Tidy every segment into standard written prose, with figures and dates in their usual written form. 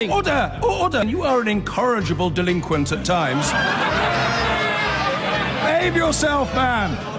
Order! Order! You are an incorrigible delinquent at times. Behave yourself, man!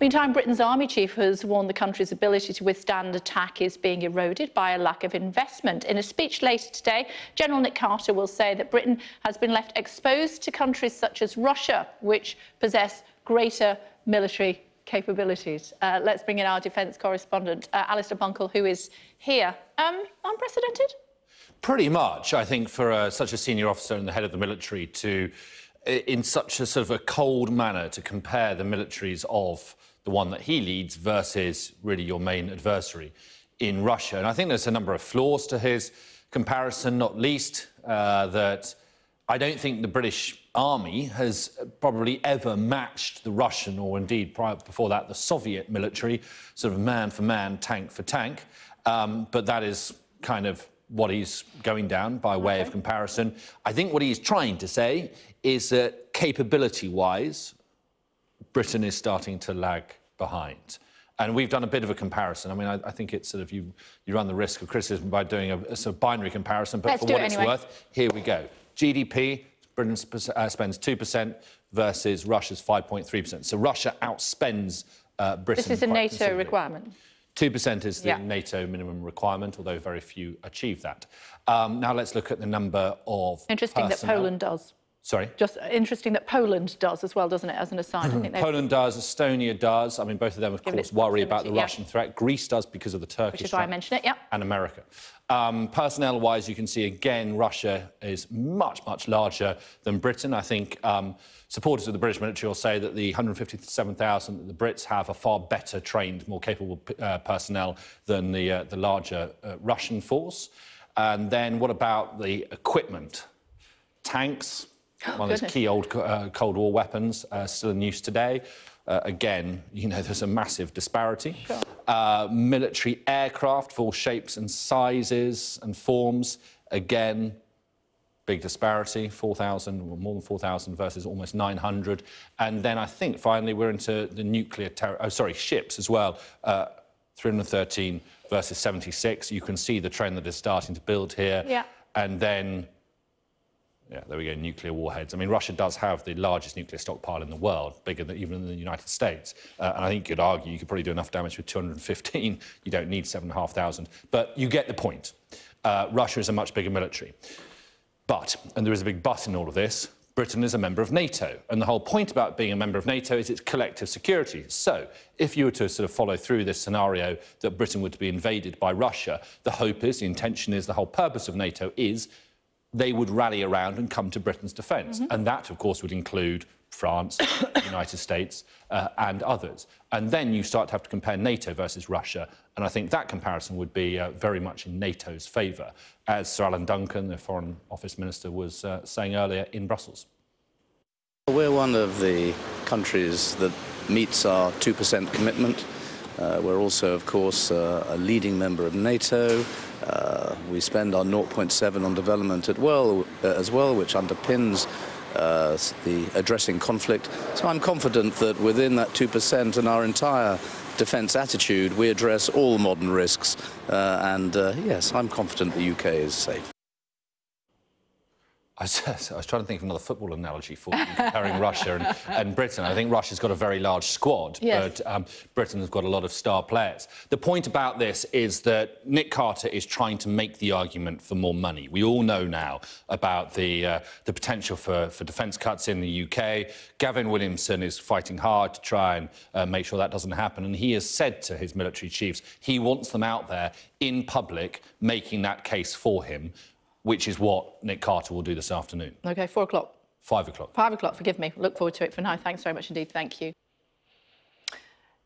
Meantime, Britain's army chief has warned the country's ability to withstand attack is being eroded by a lack of investment. In a speech later today, General Nick Carter will say that Britain has been left exposed to countries such as Russia, which possess greater military capabilities. Let's bring in our defence correspondent, Alistair Bunkle, who is here. Unprecedented? Pretty much, I think, for such a senior officer and the head of the military to, in such a sort of a cold manner, to compare the militaries of the one that he leads versus really your main adversary in Russia. And I think there's a number of flaws to his comparison, not least that I don't think the British Army has probably ever matched the Russian, or indeed before that the Soviet military, sort of man for man, tank for tank. But that is kind of what he's going down by way of comparison. I think what he's trying to say is that capability-wise, Britain is starting to lag behind. And we've done a bit of a comparison. I mean, I think it's sort of you run the risk of criticism by doing a sort of binary comparison, but for what it's worth, here we go. GDP, Britain spends 2% versus Russia's 5.3%. So Russia outspends Britain. This is a NATO requirement. 2% is the NATO minimum requirement, although very few achieve that. Now let's look at the number of Interesting personnel. that Poland does. Sorry? Just interesting that Poland does as well, doesn't it, as an aside? I think Poland does, Estonia does. I mean, both of them, of course, worry about the Russian threat. Greece does because of the Turkish threat. Which is why I mentioned it, And America. Personnel-wise, you can see, again, Russia is much, much larger than Britain. I think supporters of the British military will say that the 157,000 that the Brits have are far better trained, more capable personnel than the larger Russian force. And then what about the equipment? Tanks, one of those key old Cold War weapons, still in use today. Again, you know, there's a massive disparity. Sure. Military aircraft, for all shapes and sizes and forms, again, big disparity, 4,000, or more than 4,000 versus almost 900. And then I think, finally, we're into the nuclear ships as well. 313 versus 76. You can see the trend that is starting to build here. Yeah. And then, yeah, there we go, nuclear warheads. I mean, Russia does have the largest nuclear stockpile in the world, bigger than even the United States. And I think you could argue you could probably do enough damage with 215. You don't need 7,500. But you get the point. Russia is a much bigger military. But, and there is a big but in all of this, Britain is a member of NATO. And the whole point about being a member of NATO is its collective security. So, if you were to sort of follow through this scenario that Britain would be invaded by Russia, the hope is, the intention is, the whole purpose of NATO is they would rally around and come to Britain's defence. And that, of course, would include France, the United States and others. And then you start to have to compare NATO versus Russia. And I think that comparison would be very much in NATO's favour, as Sir Alan Duncan, the Foreign Office Minister, was saying earlier in Brussels. We're one of the countries that meets our 2% commitment. We're also, of course, a leading member of NATO. We spend our 0.7 on development as well, which underpins the addressing conflict. So I'm confident that within that 2% and our entire defence attitude, we address all modern risks. Yes, I'm confident the UK is safe. I was trying to think of another football analogy for you, comparing Russia and Britain. I think Russia's got a very large squad, but Britain has got a lot of star players. The point about this is that Nick Carter is trying to make the argument for more money. We all know now about the potential for defence cuts in the UK. Gavin Williamson is fighting hard to try and make sure that doesn't happen, and he has said to his military chiefs he wants them out there in public making that case for him, which is what Nick Carter will do this afternoon. OK, 4 o'clock. 5 o'clock. 5 o'clock, forgive me. Look forward to it for now. Thanks very much indeed. Thank you.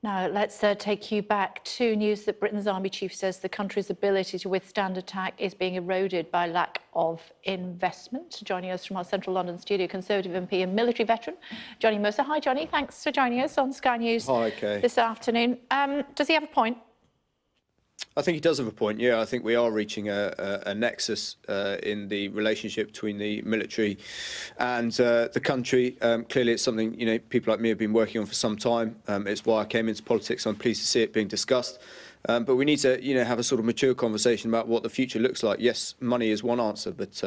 Now, let's take you back to news that Britain's army chief says the country's ability to withstand attack is being eroded by lack of investment. Joining us from our central London studio, Conservative MP and military veteran, Johnny Mercer. Hi, Johnny. Thanks for joining us on Sky News this afternoon. Does he have a point? I think he does have a point. Yeah, I think we are reaching a nexus in the relationship between the military and the country. Clearly, it's something people like me have been working on for some time. It's why I came into politics. I'm pleased to see it being discussed. But we need to, have a sort of mature conversation about what the future looks like. Yes, money is one answer, but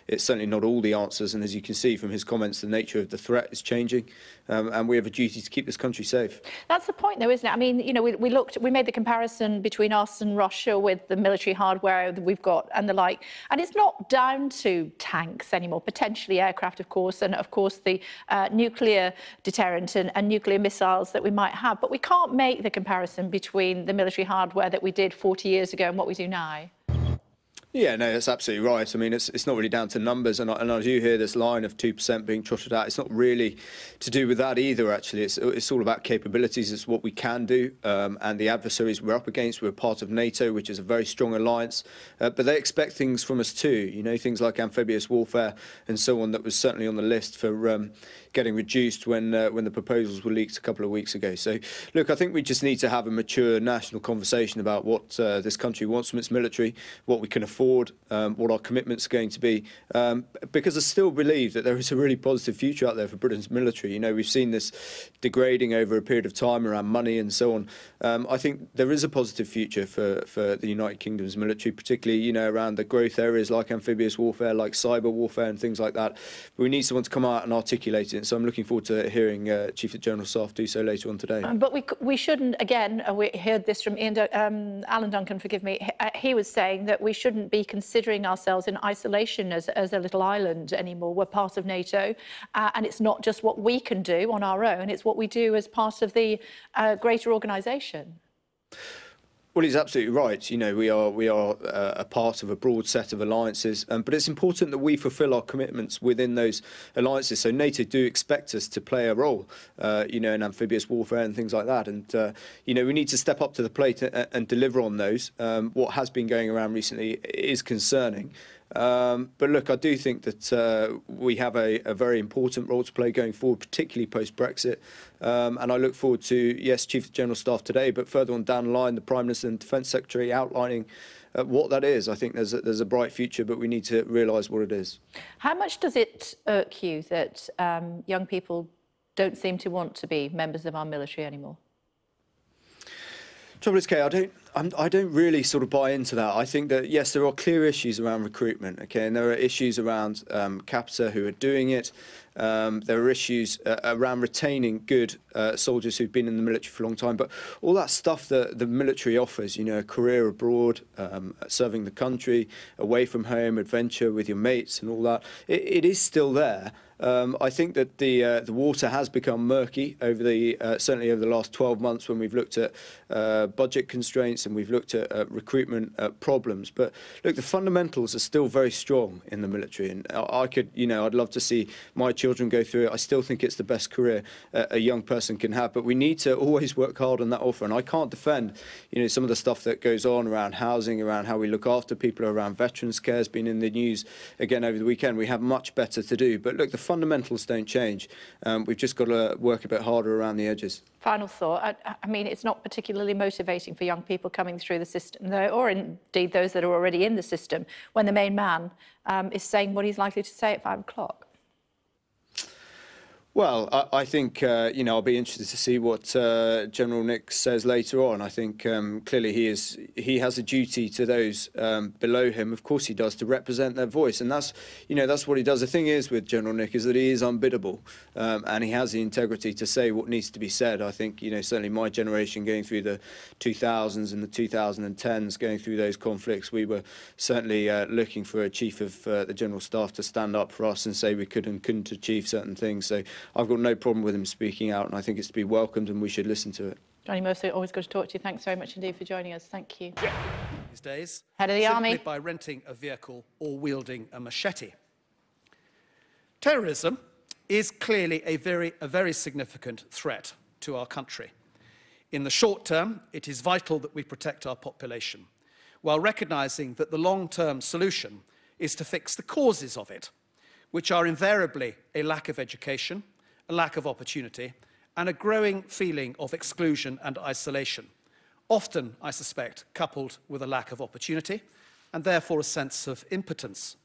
it's certainly not all the answers. And as you can see from his comments, the nature of the threat is changing, and we have a duty to keep this country safe. That's the point, though, isn't it? I mean, we made the comparison between us and Russia with the military hardware that we've got and the like, and it's not down to tanks anymore. Potentially aircraft, of course, and of course the nuclear deterrent and nuclear missiles that we might have. But we can't make the comparison between the military hardware that we did 40 years ago and what we do now. Yeah, no, that's absolutely right. I mean, it's not really down to numbers, and I do hear this line of 2% being trotted out. It's not really to do with that either, actually. It's all about capabilities. It's what we can do, and the adversaries we're up against. We're part of NATO, which is a very strong alliance, but they expect things from us too, things like amphibious warfare and so on, that was certainly on the list for getting reduced when the proposals were leaked a couple of weeks ago. So, look, I think we just need to have a mature national conversation about what this country wants from its military, what we can afford, what our commitments are going to be, because I still believe that there is a really positive future out there for Britain's military. We've seen this degrading over a period of time around money and so on. I think there is a positive future for the United Kingdom's military, particularly around the growth areas like amphibious warfare, like cyber warfare and things like that. But we need someone to come out and articulate it. So I'm looking forward to hearing Chief of General Staff do so later on today. But we shouldn't, again, we heard this from Alan Duncan, forgive me, he was saying that we shouldn't be considering ourselves in isolation as a little island anymore. We're part of NATO, and it's not just what we can do on our own, it's what we do as part of the greater organisation. Well, he's absolutely right. We are a part of a broad set of alliances, but it's important that we fulfil our commitments within those alliances. So NATO do expect us to play a role, in amphibious warfare and things like that. And, we need to step up to the plate and deliver on those. What has been going around recently is concerning. But look, I do think that we have a very important role to play going forward, particularly post-Brexit. And I look forward to, yes, Chief of General Staff today, but further on down the line, the Prime Minister and Defence Secretary outlining what that is. I think there's a bright future, but we need to realise what it is. How much does it irk you that young people don't seem to want to be members of our military anymore? Trouble is, Kay, I don't really sort of buy into that. I think that, yes, there are clear issues around recruitment, okay, and there are issues around capita who are doing it. There are issues around retaining good soldiers who've been in the military for a long time. But all that stuff that the military offers, a career abroad, serving the country, away from home, adventure with your mates and all that, it is still there. I think that the water has become murky over certainly over the last 12 months when we've looked at budget constraints and we've looked at recruitment problems. But look, the fundamentals are still very strong in the military, and I'd love to see my children go through it. I still think it's the best career a young person can have, but we need to always work hard on that offer. And I can't defend, some of the stuff that goes on around housing, around how we look after people, around veterans' care has been in the news again over the weekend. We have much better to do. But look, the fundamentals don't change. We've just got to work a bit harder around the edges. Final thought. I mean, it's not particularly motivating for young people coming through the system, though, or indeed those that are already in the system, when the main man is saying what he's likely to say at 5 o'clock. Well, I think, I'll be interested to see what General Nick says later on. I think clearly he has a duty to those below him. Of course he does, to represent their voice. And that's what he does. The thing is with General Nick is that he is unbiddable, and he has the integrity to say what needs to be said. I think, certainly my generation going through the 2000s and the 2010s, going through those conflicts, we were certainly looking for a Chief of the General Staff to stand up for us and say we could and couldn't achieve certain things. So I've got no problem with him speaking out, and I think it's to be welcomed, and we should listen to it. Johnny Mercer, always good to talk to you. Thanks very much indeed for joining us. Thank you. These days, Head of the Army. By renting a vehicle or wielding a machete. Terrorism is clearly a very significant threat to our country. In the short term, it is vital that we protect our population, while recognising that the long-term solution is to fix the causes of it, which are invariably a lack of education, a lack of opportunity, and a growing feeling of exclusion and isolation, often, I suspect, coupled with a lack of opportunity and therefore a sense of impotence.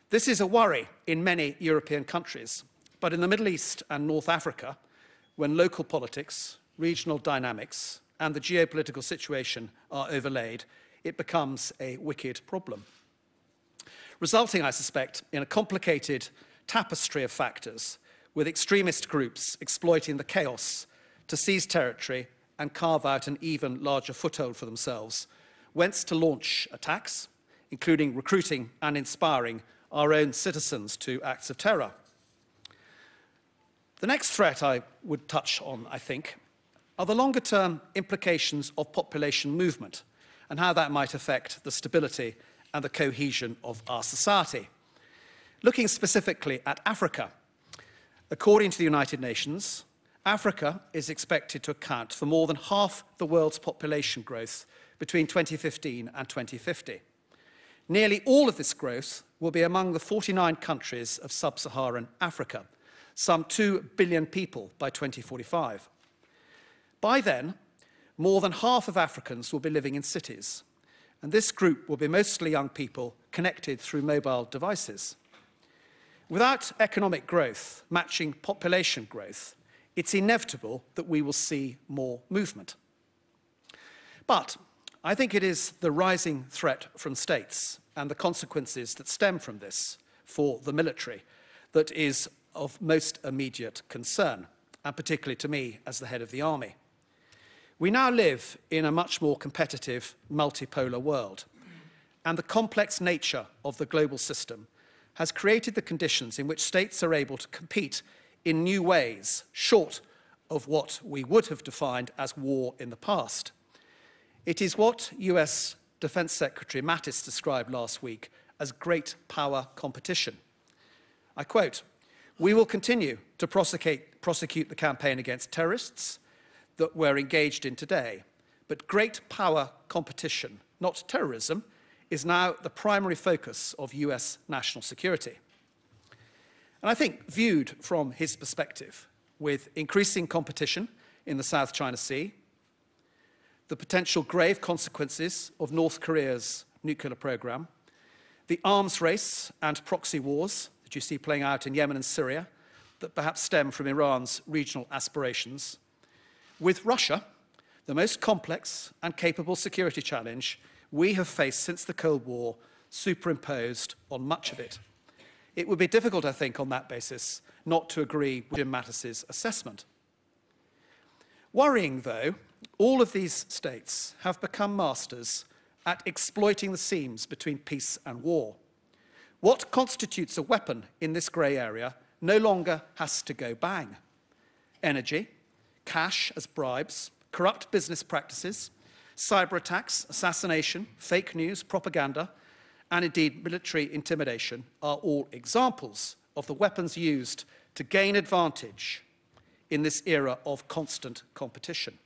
This is a worry in many European countries, but in the Middle East and North Africa, when local politics, regional dynamics, and the geopolitical situation are overlaid, it becomes a wicked problem, resulting, I suspect, in a complicated tapestry of factors, with extremist groups exploiting the chaos to seize territory and carve out an even larger foothold for themselves, whence to launch attacks, including recruiting and inspiring our own citizens to acts of terror. The next threat I would touch on, I think, are the longer-term implications of population movement and how that might affect the stability and the cohesion of our society. Looking specifically at Africa, according to the United Nations, Africa is expected to account for more than half the world's population growth between 2015 and 2050. Nearly all of this growth will be among the 49 countries of sub-Saharan Africa, some 2 billion people by 2045. By then, more than half of Africans will be living in cities, and this group will be mostly young people connected through mobile devices. Without economic growth matching population growth, it's inevitable that we will see more movement. But I think it is the rising threat from states and the consequences that stem from this for the military that is of most immediate concern, and particularly to me as the head of the army. We now live in a much more competitive, multipolar world, and the complex nature of the global system has created the conditions in which states are able to compete in new ways, short of what we would have defined as war in the past. It is what US Defense Secretary Mattis described last week as great power competition. I quote, "We will continue to prosecute the campaign against terrorists that we're engaged in today, but great power competition, not terrorism, is now the primary focus of US national security." And I think, viewed from his perspective, with increasing competition in the South China Sea, the potential grave consequences of North Korea's nuclear program, the arms race and proxy wars that you see playing out in Yemen and Syria that perhaps stem from Iran's regional aspirations, with Russia, the most complex and capable security challenge we have faced since the Cold War, superimposed on much of it. It would be difficult, I think, on that basis, not to agree with Jim Mattis's assessment. Worrying, though, all of these states have become masters at exploiting the seams between peace and war. What constitutes a weapon in this grey area no longer has to go bang. Energy, cash as bribes, corrupt business practices, cyber attacks, assassination, fake news, propaganda, and indeed military intimidation are all examples of the weapons used to gain advantage in this era of constant competition.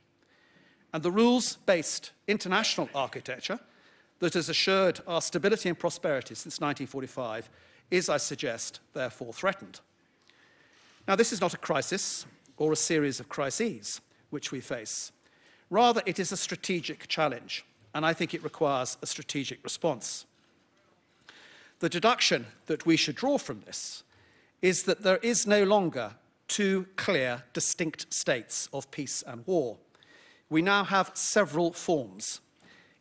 And the rules-based international architecture that has assured our stability and prosperity since 1945 is, I suggest, therefore threatened. Now, this is not a crisis or a series of crises which we face. Rather, it is a strategic challenge, and I think it requires a strategic response. The deduction that we should draw from this is that there is no longer two clear, distinct states of peace and war. We now have several forms.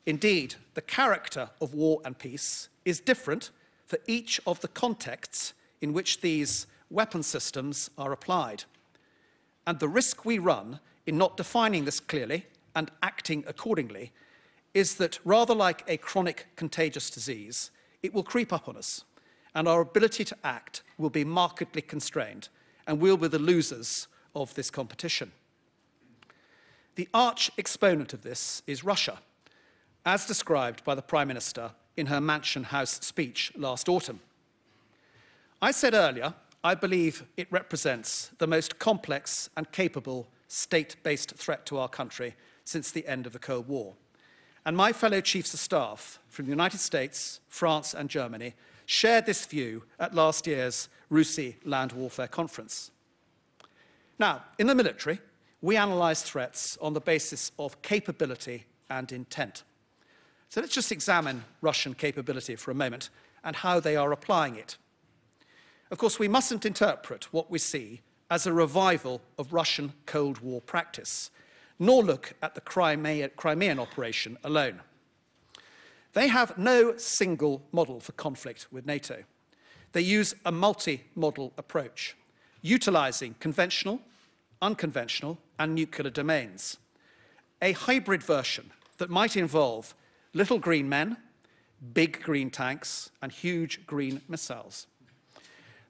Indeed, the character of war and peace is different for each of the contexts in which these weapon systems are applied. And the risk we run in not defining this clearly and acting accordingly is that, rather like a chronic contagious disease, it will creep up on us, and our ability to act will be markedly constrained, and we'll be the losers of this competition. The arch exponent of this is Russia, as described by the Prime Minister in her Mansion House speech last autumn. I said earlier, I believe it represents the most complex and capable state-based threat to our country since the end of the Cold War. And my fellow chiefs of staff from the United States, France and Germany shared this view at last year's RUSI Land Warfare Conference. Now, in the military, we analyse threats on the basis of capability and intent. So let's just examine Russian capability for a moment and how they are applying it. Of course, we mustn't interpret what we see as a revival of Russian Cold War practice, nor look at the Crimean operation alone. They have no single model for conflict with NATO. They use a multi-model approach, utilizing conventional, unconventional, and nuclear domains. A hybrid version that might involve little green men, big green tanks, and huge green missiles.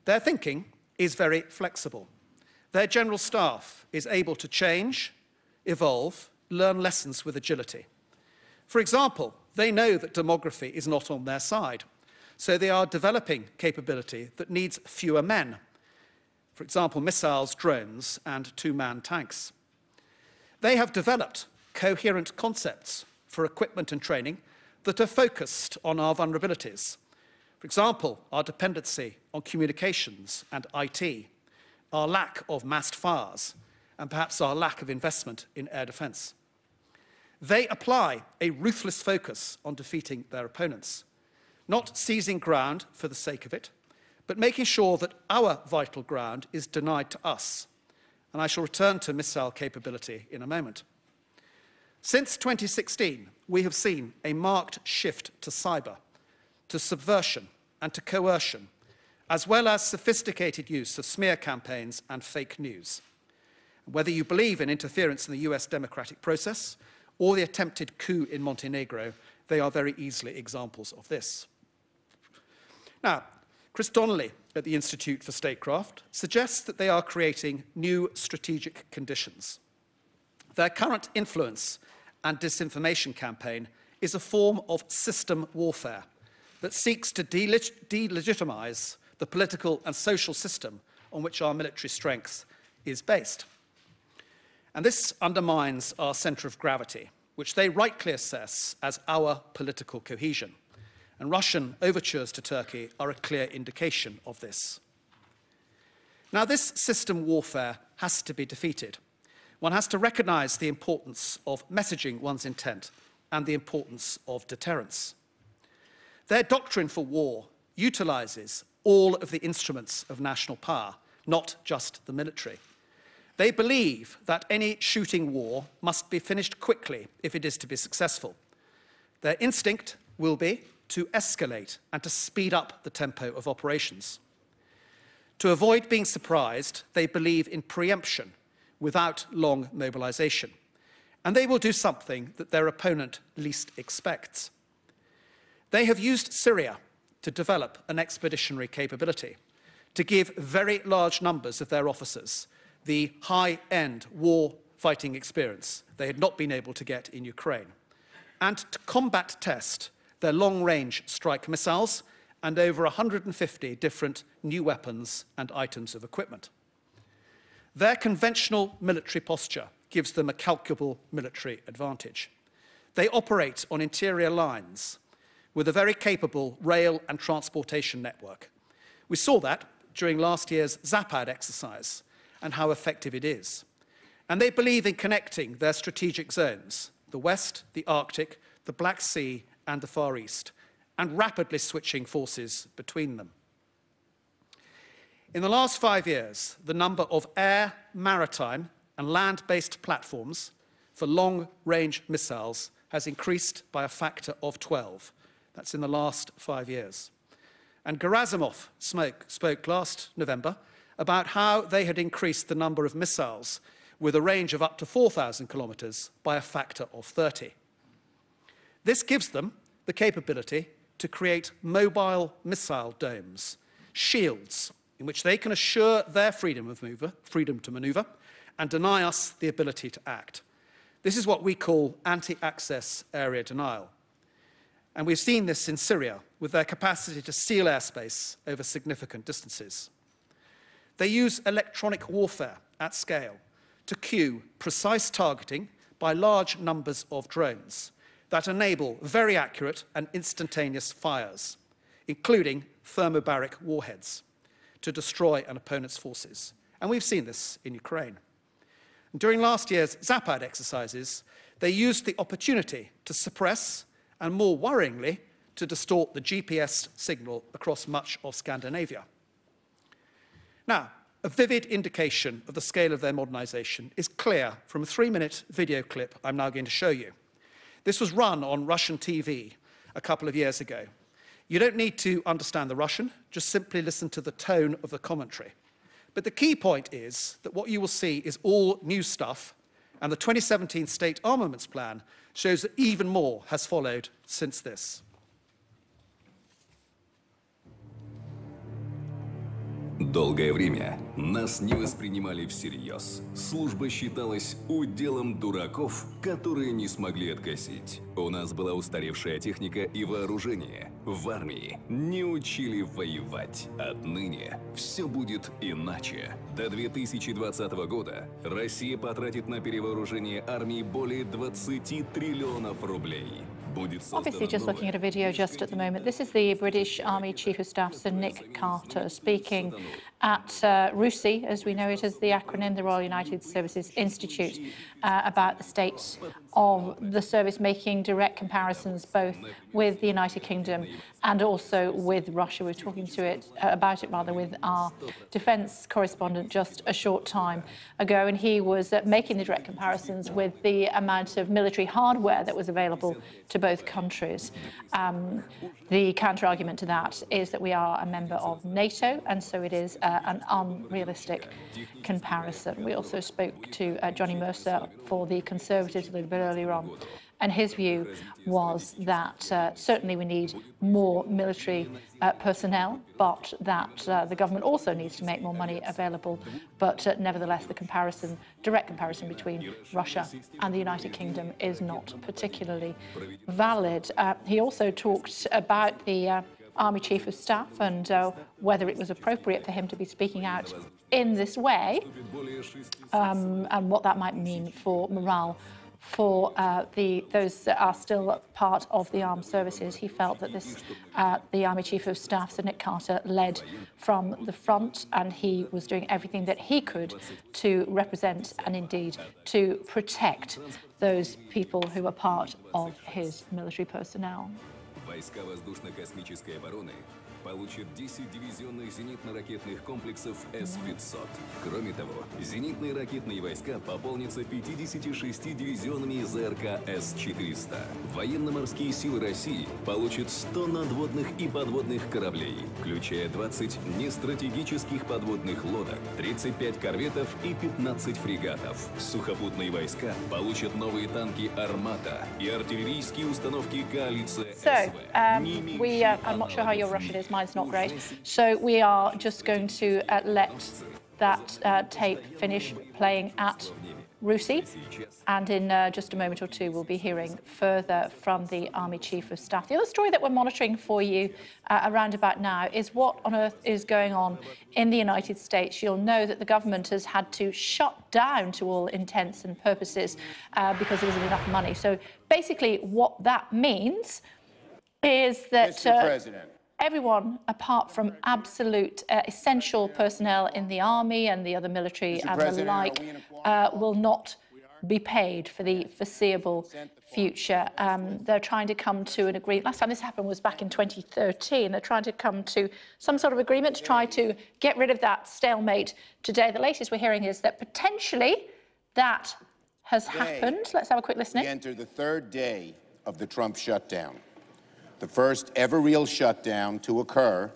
Their thinking is very flexible. Their general staff is able to change, evolve, learn lessons with agility. For example, they know that demography is not on their side, so they are developing capability that needs fewer men. For example, missiles, drones, and two-man tanks. They have developed coherent concepts for equipment and training that are focused on our vulnerabilities. For example, our dependency on communications and IT, our lack of massed fires, and perhaps our lack of investment in air defense. They apply a ruthless focus on defeating their opponents, not seizing ground for the sake of it, but making sure that our vital ground is denied to us. And I shall return to missile capability in a moment. Since 2016, we have seen a marked shift to cyber, to subversion and to coercion, as well as sophisticated use of smear campaigns and fake news. Whether you believe in interference in the US democratic process or the attempted coup in Montenegro, they are very easily examples of this. Now, Chris Donnelly at the Institute for Statecraft suggests that they are creating new strategic conditions. Their current influence and disinformation campaign is a form of system warfare that seeks to delegitimize the political and social system on which our military strength is based. And this undermines our centre of gravity, which they rightly assess as our political cohesion. And Russian overtures to Turkey are a clear indication of this. Now, this system warfare has to be defeated. One has to recognise the importance of messaging one's intent and the importance of deterrence. Their doctrine for war utilises all of the instruments of national power, not just the military. They believe that any shooting war must be finished quickly if it is to be successful. Their instinct will be to escalate and to speed up the tempo of operations. To avoid being surprised, they believe in preemption without long mobilization. And they will do something that their opponent least expects. They have used Syria to develop an expeditionary capability, to give very large numbers of their officers the high-end war-fighting experience they had not been able to get in Ukraine, and to combat test their long-range strike missiles and over 150 different new weapons and items of equipment. Their conventional military posture gives them a calculable military advantage. They operate on interior lines with a very capable rail and transportation network. We saw that during last year's Zapad exercise and how effective it is. And they believe in connecting their strategic zones, the West, the Arctic, the Black Sea, and the Far East, and rapidly switching forces between them. In the last 5 years, the number of air, maritime, and land-based platforms for long-range missiles has increased by a factor of 12. That's in the last 5 years. And Gerasimov spoke last November about how they had increased the number of missiles with a range of up to 4,000 kilometers by a factor of 30. This gives them the capability to create mobile missile domes, shields, in which they can assure their freedom to maneuver and deny us the ability to act. This is what we call anti-access area denial. And we've seen this in Syria with their capacity to seal airspace over significant distances. They use electronic warfare at scale to cue precise targeting by large numbers of drones that enable very accurate and instantaneous fires, including thermobaric warheads, to destroy an opponent's forces. And we've seen this in Ukraine. During last year's Zapad exercises, they used the opportunity to suppress and, more worryingly, to distort the GPS signal across much of Scandinavia. Now, a vivid indication of the scale of their modernisation is clear from a 3-minute video clip I'm now going to show you. This was run on Russian TV a couple of years ago. You don't need to understand the Russian, just simply listen to the tone of the commentary. But the key point is that what you will see is all new stuff, and the 2017 State Armaments Plan shows that even more has followed since this. Долгое время нас не воспринимали всерьез. Служба считалась уделом дураков, которые не смогли откосить. У нас была устаревшая техника и вооружение. В армии не учили воевать. Отныне все будет иначе. До 2020 года Россия потратит на перевооружение армии более 20 триллионов рублей. Obviously, just looking at a video just at the moment, this is the British Army Chief of Staff, Sir Nick Carter, speaking at RUSI, as we know it as the acronym, the Royal United Services Institute, about the state of the service, making direct comparisons both with the United Kingdom and also with Russia. We were talking about it with our defence correspondent just a short time ago, and he was making the direct comparisons with the amount of military hardware that was available to both countries. The counter-argument to that is that we are a member of NATO, and so it is an unrealistic comparison. We also spoke to Johnny Mercer for the Conservatives a little bit earlier on, and his view was that certainly we need more military personnel, but that the government also needs to make more money available. But nevertheless, the direct comparison between Russia and the United Kingdom is not particularly valid. He also talked about the Army Chief of Staff and whether it was appropriate for him to be speaking out in this way and what that might mean for morale for those that are still part of the armed services. He felt that the Army Chief of Staff, Sir Nick Carter, led from the front, and he was doing everything that he could to represent and indeed to protect those people who are part of his military personnel. Войска воздушно-космической обороны получат 10 дивизионных зенитно-ракетных комплексов С-500. Кроме того, зенитные ракетные войска пополнятся 56 дивизионами ЗРК С-400. Военно-морские силы России получат 100 надводных и подводных кораблей, включая 20 нестратегических подводных лодок, 35 корветов и 15 фрегатов. Сухопутные войска получат новые танки «Армата» и артиллерийские установки «Коалиция СВ». I'm not sure how your Russian is. Mine's not great. So we are just going to let that tape finish playing at RUSI, and in just a moment or two we'll be hearing further from the Army Chief of Staff. The other story that we're monitoring for you around about now is what on earth is going on in the United States. You'll know that the government has had to shut down to all intents and purposes because there isn't enough money. So basically what that means is that everyone, apart from absolute essential personnel in the army and the other military and the like, will not be paid for the foreseeable future. They're trying to come to an agreement. Last time this happened was back in 2013. They're trying to come to some sort of agreement to try to get rid of that stalemate today. The latest we're hearing is that potentially that has happened. Let's have a quick listen. We enter the third day of the Trump shutdown. The first ever real shutdown to occur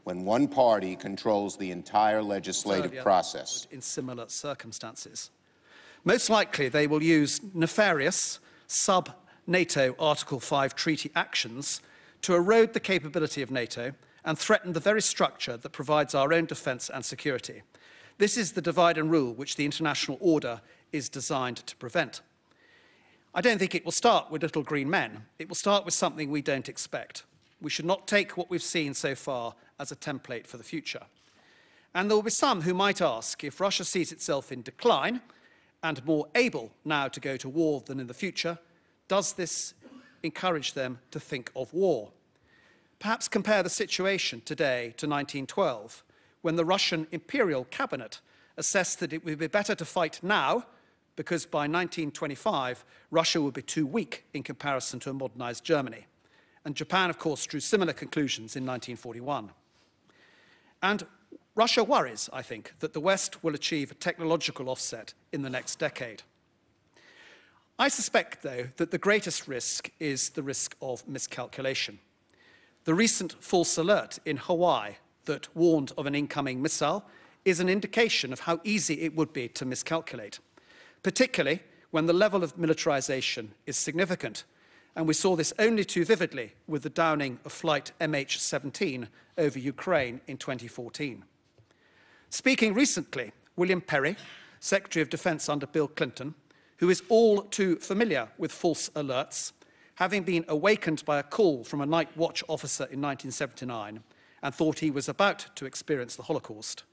when one party controls the entire legislative process. In similar circumstances. Most likely they will use nefarious sub-NATO Article 5 treaty actions to erode the capability of NATO and threaten the very structure that provides our own defence and security. This is the divide and rule which the international order is designed to prevent. I don't think it will start with little green men. It will start with something we don't expect. We should not take what we've seen so far as a template for the future. And there will be some who might ask, if Russia sees itself in decline and more able now to go to war than in the future, does this encourage them to think of war? Perhaps compare the situation today to 1912, when the Russian imperial cabinet assessed that it would be better to fight now because by 1925, Russia would be too weak in comparison to a modernized Germany. And Japan, of course, drew similar conclusions in 1941. And Russia worries, I think, that the West will achieve a technological offset in the next decade. I suspect, though, that the greatest risk is the risk of miscalculation. The recent false alert in Hawaii that warned of an incoming missile is an indication of how easy it would be to miscalculate, particularly when the level of militarization is significant. And we saw this only too vividly with the downing of flight MH17 over Ukraine in 2014. Speaking recently, William Perry, Secretary of Defense under Bill Clinton, who is all too familiar with false alerts, having been awakened by a call from a night watch officer in 1979 and thought he was about to experience the Holocaust.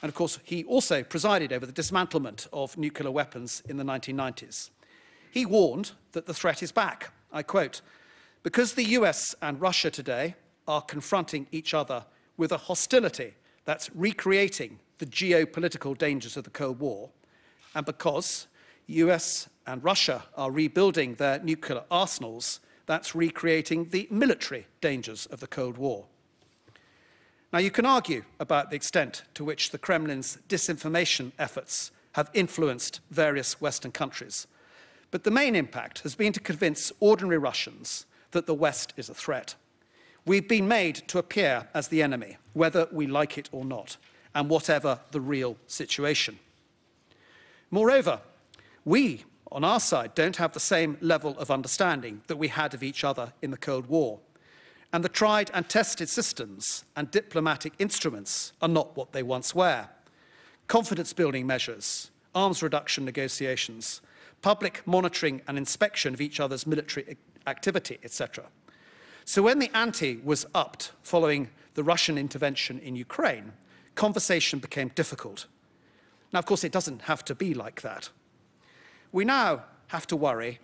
And of course, he also presided over the dismantlement of nuclear weapons in the 1990s. He warned that the threat is back. I quote, "Because the US and Russia today are confronting each other with a hostility that's recreating the geopolitical dangers of the Cold War, and because US and Russia are rebuilding their nuclear arsenals, that's recreating the military dangers of the Cold War." Now, you can argue about the extent to which the Kremlin's disinformation efforts have influenced various Western countries, but the main impact has been to convince ordinary Russians that the West is a threat. We've been made to appear as the enemy, whether we like it or not, and whatever the real situation. Moreover, we, on our side, don't have the same level of understanding that we had of each other in the Cold War. And the tried and tested systems and diplomatic instruments are not what they once were. Confidence-building measures, arms reduction negotiations, public monitoring and inspection of each other's military activity, etc. So when the ante was upped following the Russian intervention in Ukraine, conversation became difficult. Now, of course, it doesn't have to be like that. We now have to worry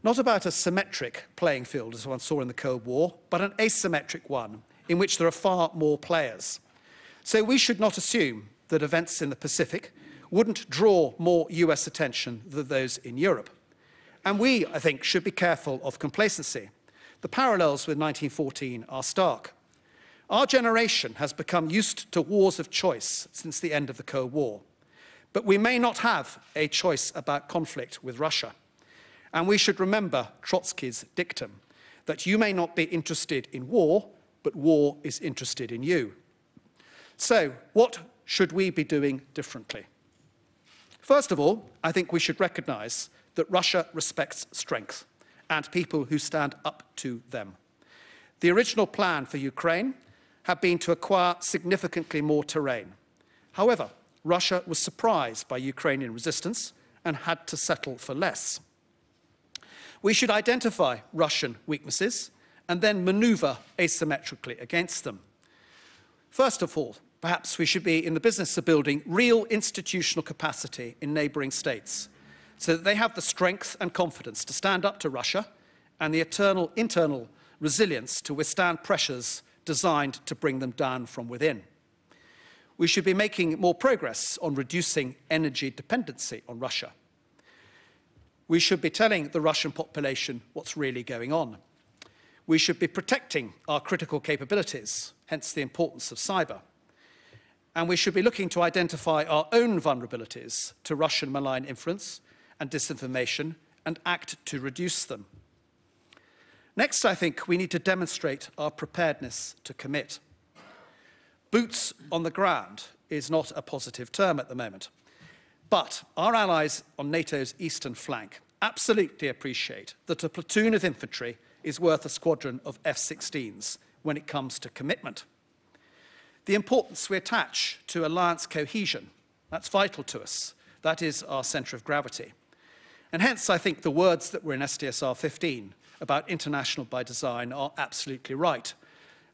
not about a symmetric playing field, as one saw in the Cold War, but an asymmetric one in which there are far more players. So we should not assume that events in the Pacific wouldn't draw more US attention than those in Europe. And we, I think, should be careful of complacency. The parallels with 1914 are stark. Our generation has become used to wars of choice since the end of the Cold War. But we may not have a choice about conflict with Russia. And we should remember Trotsky's dictum that you may not be interested in war, but war is interested in you. So, what should we be doing differently? First of all, I think we should recognize that Russia respects strength and people who stand up to them. The original plan for Ukraine had been to acquire significantly more terrain. However, Russia was surprised by Ukrainian resistance and had to settle for less. We should identify Russian weaknesses and then maneuver asymmetrically against them. First of all, perhaps we should be in the business of building real institutional capacity in neighbouring states so that they have the strength and confidence to stand up to Russia and the eternal internal resilience to withstand pressures designed to bring them down from within. We should be making more progress on reducing energy dependency on Russia. We should be telling the Russian population what's really going on. We should be protecting our critical capabilities, hence the importance of cyber. And we should be looking to identify our own vulnerabilities to Russian malign influence and disinformation and act to reduce them. Next, I think we need to demonstrate our preparedness to commit. Boots on the ground is not a positive term at the moment. But our allies on NATO's eastern flank absolutely appreciate that a platoon of infantry is worth a squadron of F-16s when it comes to commitment. The importance we attach to alliance cohesion, that's vital to us. That is our centre of gravity. And hence, I think the words that were in SDSR 15 about international by design are absolutely right.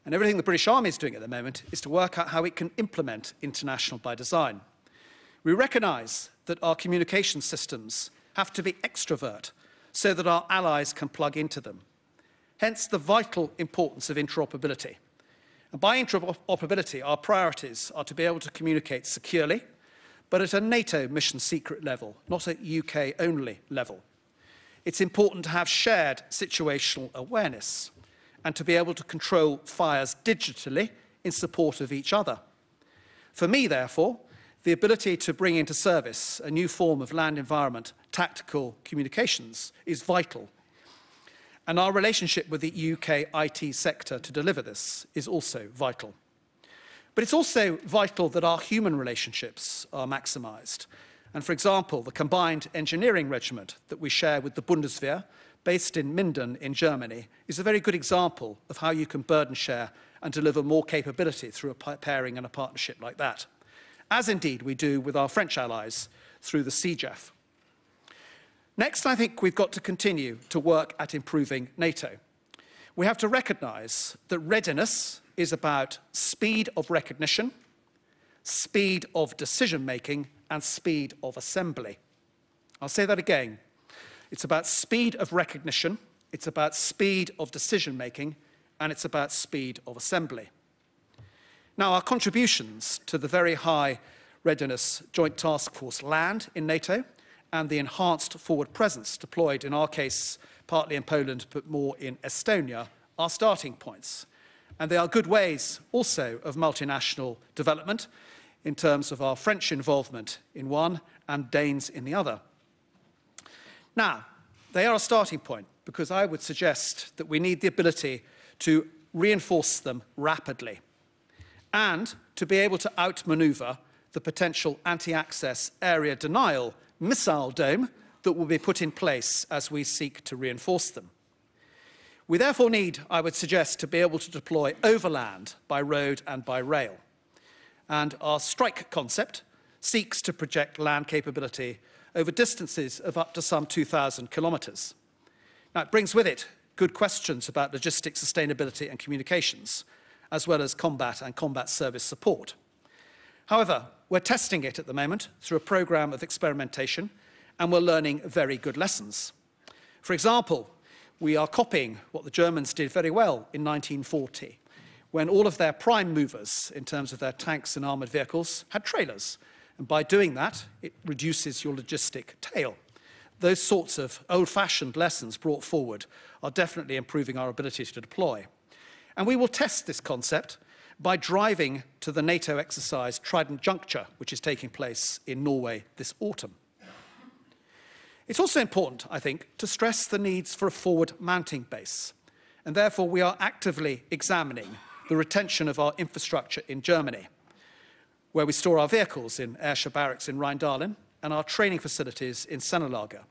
And everything the British Army is doing at the moment is to work out how it can implement international by design. We recognise that our communication systems have to be extrovert so that our allies can plug into them. Hence the vital importance of interoperability. And by interoperability, our priorities are to be able to communicate securely, but at a NATO mission secret level, not a UK-only level. It's important to have shared situational awareness and to be able to control fires digitally in support of each other. For me, therefore, the ability to bring into service a new form of land environment tactical communications is vital. And our relationship with the UK IT sector to deliver this is also vital. But it's also vital that our human relationships are maximised. And for example, the combined engineering regiment that we share with the Bundeswehr, based in Minden in Germany, is a very good example of how you can burden share and deliver more capability through a pairing and a partnership like that, as indeed we do with our French allies through the CJEF. Next, I think we've got to continue to work at improving NATO. We have to recognise that readiness is about speed of recognition, speed of decision-making, and speed of assembly. I'll say that again. It's about speed of recognition, it's about speed of decision-making, and it's about speed of assembly. Now, our contributions to the very high readiness Joint Task Force land in NATO and the enhanced forward presence deployed, in our case, partly in Poland, but more in Estonia, are starting points. And they are good ways also of multinational development in terms of our French involvement in one and Danes in the other. Now, they are a starting point because I would suggest that we need the ability to reinforce them rapidly and to be able to outmaneuver the potential anti-access area denial missile dome that will be put in place as we seek to reinforce them. We therefore need, I would suggest, to be able to deploy overland, by road and by rail. And our strike concept seeks to project land capability over distances of up to some 2,000 kilometres. Now, it brings with it good questions about logistics, sustainability and communications, as well as combat and combat service support. However, we're testing it at the moment through a programme of experimentation, and we're learning very good lessons. For example, we are copying what the Germans did very well in 1940, when all of their prime movers, in terms of their tanks and armoured vehicles, had trailers. And by doing that, it reduces your logistic tail. Those sorts of old-fashioned lessons brought forward are definitely improving our ability to deploy. And we will test this concept by driving to the NATO exercise Trident Juncture, which is taking place in Norway this autumn. It's also important, I think, to stress the needs for a forward mounting base. And therefore, we are actively examining the retention of our infrastructure in Germany, where we store our vehicles in Ayrshire Barracks in Rheindahlen and our training facilities in Sennelager,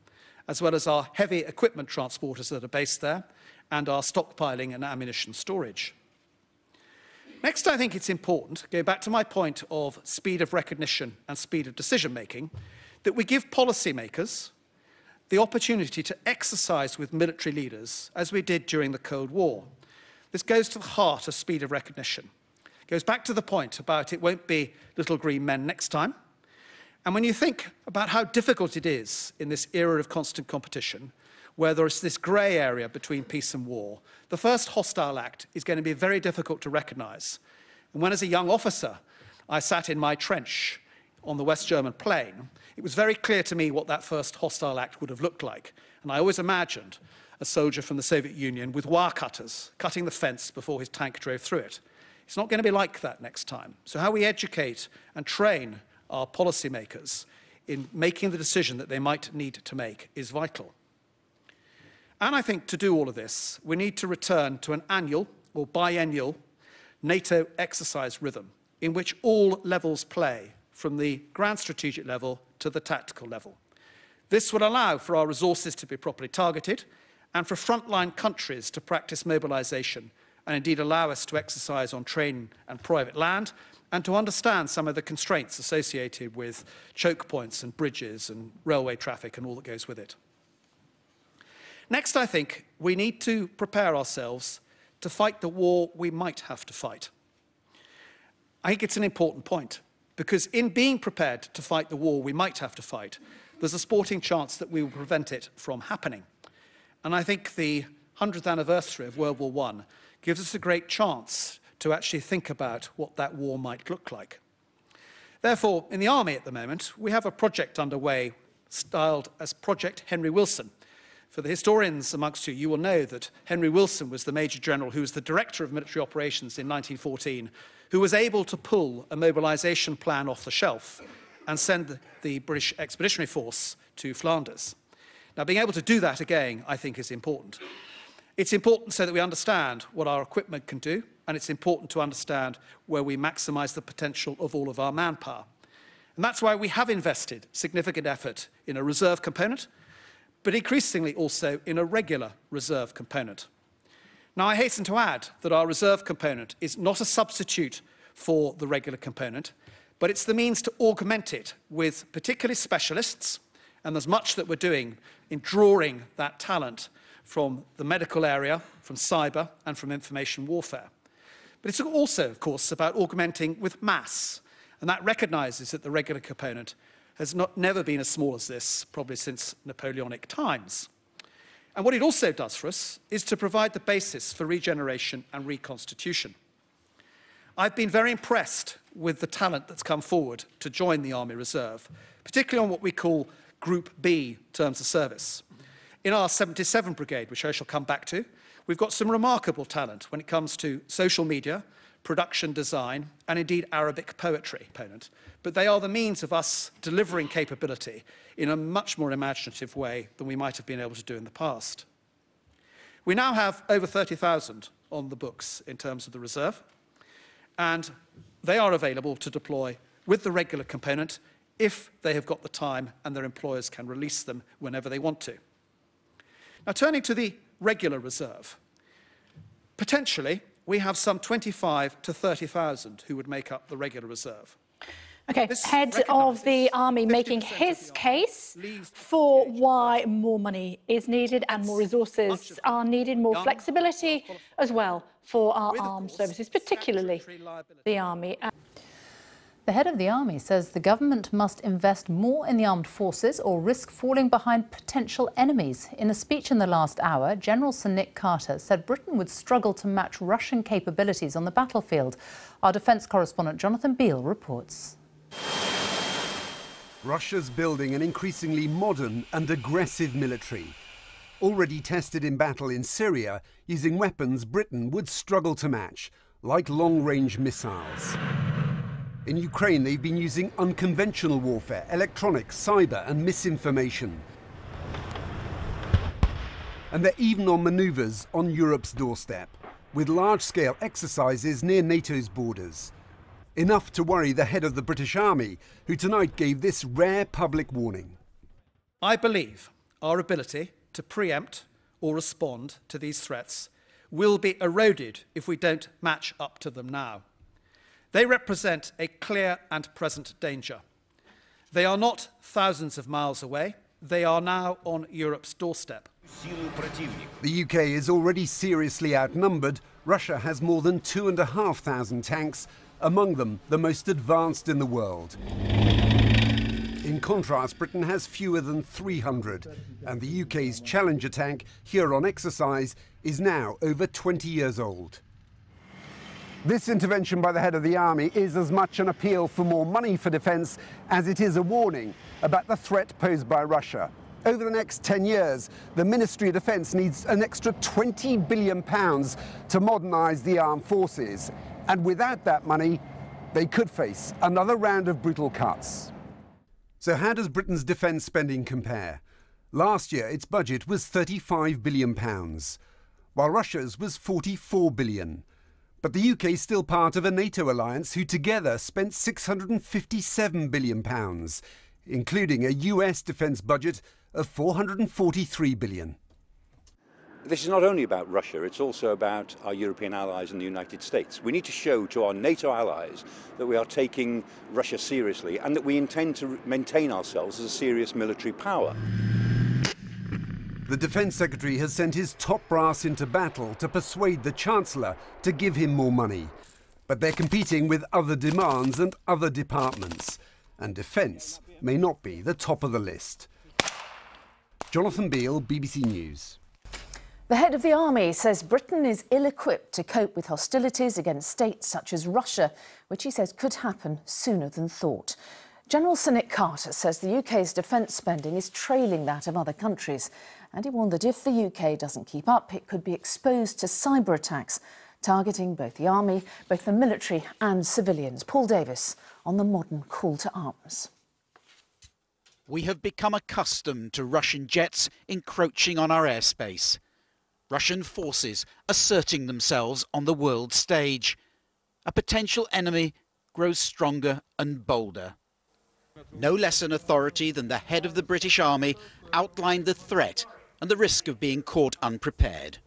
as well as our heavy equipment transporters that are based there and our stockpiling and ammunition storage. Next, I think it's important, going back to my point of speed of recognition and speed of decision-making, that we give policymakers the opportunity to exercise with military leaders, as we did during the Cold War. This goes to the heart of speed of recognition. It goes back to the point about it won't be little green men next time. And when you think about how difficult it is in this era of constant competition, where there is this grey area between peace and war, the first hostile act is going to be very difficult to recognise. And when, as a young officer, I sat in my trench on the West German plain, it was very clear to me what that first hostile act would have looked like. And I always imagined a soldier from the Soviet Union with wire cutters cutting the fence before his tank drove through it. It's not going to be like that next time. So how we educate and train our policymakers in making the decision that they might need to make is vital. And I think to do all of this, we need to return to an annual or biennial NATO exercise rhythm in which all levels play, from the grand strategic level to the tactical level. This will allow for our resources to be properly targeted and for frontline countries to practice mobilisation and indeed allow us to exercise on train and private land and to understand some of the constraints associated with choke points and bridges and railway traffic and all that goes with it. Next, I think we need to prepare ourselves to fight the war we might have to fight. I think it's an important point, because in being prepared to fight the war we might have to fight, there's a sporting chance that we will prevent it from happening. And I think the 100th anniversary of World War I gives us a great chance to actually think about what that war might look like. Therefore, in the Army at the moment, we have a project underway styled as Project Henry Wilson. For the historians amongst you, you will know that Henry Wilson was the Major General who was the Director of Military Operations in 1914, who was able to pull a mobilisation plan off the shelf and send the British Expeditionary Force to Flanders. Now, being able to do that again, I think, is important. It's important so that we understand what our equipment can do, and it's important to understand where we maximise the potential of all of our manpower. And that's why we have invested significant effort in a reserve component, but increasingly also in a regular reserve component. Now, I hasten to add that our reserve component is not a substitute for the regular component, but it's the means to augment it with particularly specialists, and there's much that we're doing in drawing that talent from the medical area, from cyber, and from information warfare. But it's also, of course, about augmenting with mass, and that recognises that the regular component has never been as small as this, probably since Napoleonic times. And what it also does for us is to provide the basis for regeneration and reconstitution. I've been very impressed with the talent that's come forward to join the Army Reserve, particularly on what we call Group B terms of service. In our 77 Brigade, which I shall come back to, we've got some remarkable talent when it comes to social media, production design, and indeed Arabic poetry component. But they are the means of us delivering capability in a much more imaginative way than we might have been able to do in the past. We now have over 30,000 on the books in terms of the reserve, and they are available to deploy with the regular component if they have got the time and their employers can release them whenever they want to. Now, turning to the regular reserve, potentially we have some 25 to 30,000 who would make up the regular reserve. Okay, head of the Army making his case for why more money is needed and more resources are needed, more flexibility as well for our armed services, particularly the Army. The head of the Army says the government must invest more in the armed forces or risk falling behind potential enemies. In a speech in the last hour, General Sir Nick Carter said Britain would struggle to match Russian capabilities on the battlefield. Our defence correspondent Jonathan Beale reports. Russia's building an increasingly modern and aggressive military. Already tested in battle in Syria, using weapons Britain would struggle to match, like long-range missiles. In Ukraine, they've been using unconventional warfare, electronics, cyber and misinformation. And they're even on manoeuvres on Europe's doorstep, with large-scale exercises near NATO's borders. Enough to worry the head of the British Army, who tonight gave this rare public warning. I believe our ability to preempt or respond to these threats will be eroded if we don't match up to them now. They represent a clear and present danger. They are not thousands of miles away. They are now on Europe's doorstep. The UK is already seriously outnumbered. Russia has more than 2,500 tanks, among them the most advanced in the world. In contrast, Britain has fewer than 300, and the UK's Challenger tank, here on exercise, is now over 20 years old. This intervention by the head of the army is as much an appeal for more money for defence as it is a warning about the threat posed by Russia. Over the next 10 years, the Ministry of Defence needs an extra £20 billion to modernise the armed forces. And without that money, they could face another round of brutal cuts. So how does Britain's defence spending compare? Last year, its budget was £35 billion, while Russia's was £44 billion. But the UK is still part of a NATO alliance who together spent £657 billion, including a US defence budget of £443 billion. This is not only about Russia, it's also about our European allies in the United States. We need to show to our NATO allies that we are taking Russia seriously and that we intend to maintain ourselves as a serious military power. The Defence Secretary has sent his top brass into battle to persuade the Chancellor to give him more money. But they're competing with other demands and other departments, and defence may not be the top of the list. Jonathan Beale, BBC News. The head of the army says Britain is ill-equipped to cope with hostilities against states such as Russia, which he says could happen sooner than thought. General Sir Nick Carter says the UK's defence spending is trailing that of other countries, and he warned that if the UK doesn't keep up, it could be exposed to cyber attacks, targeting both the army, both the military and civilians. Paul Davis on the modern call to arms. We have become accustomed to Russian jets encroaching on our airspace. Russian forces asserting themselves on the world stage. A potential enemy grows stronger and bolder. No less an authority than the head of the British Army outlined the threat and the risk of being caught unprepared.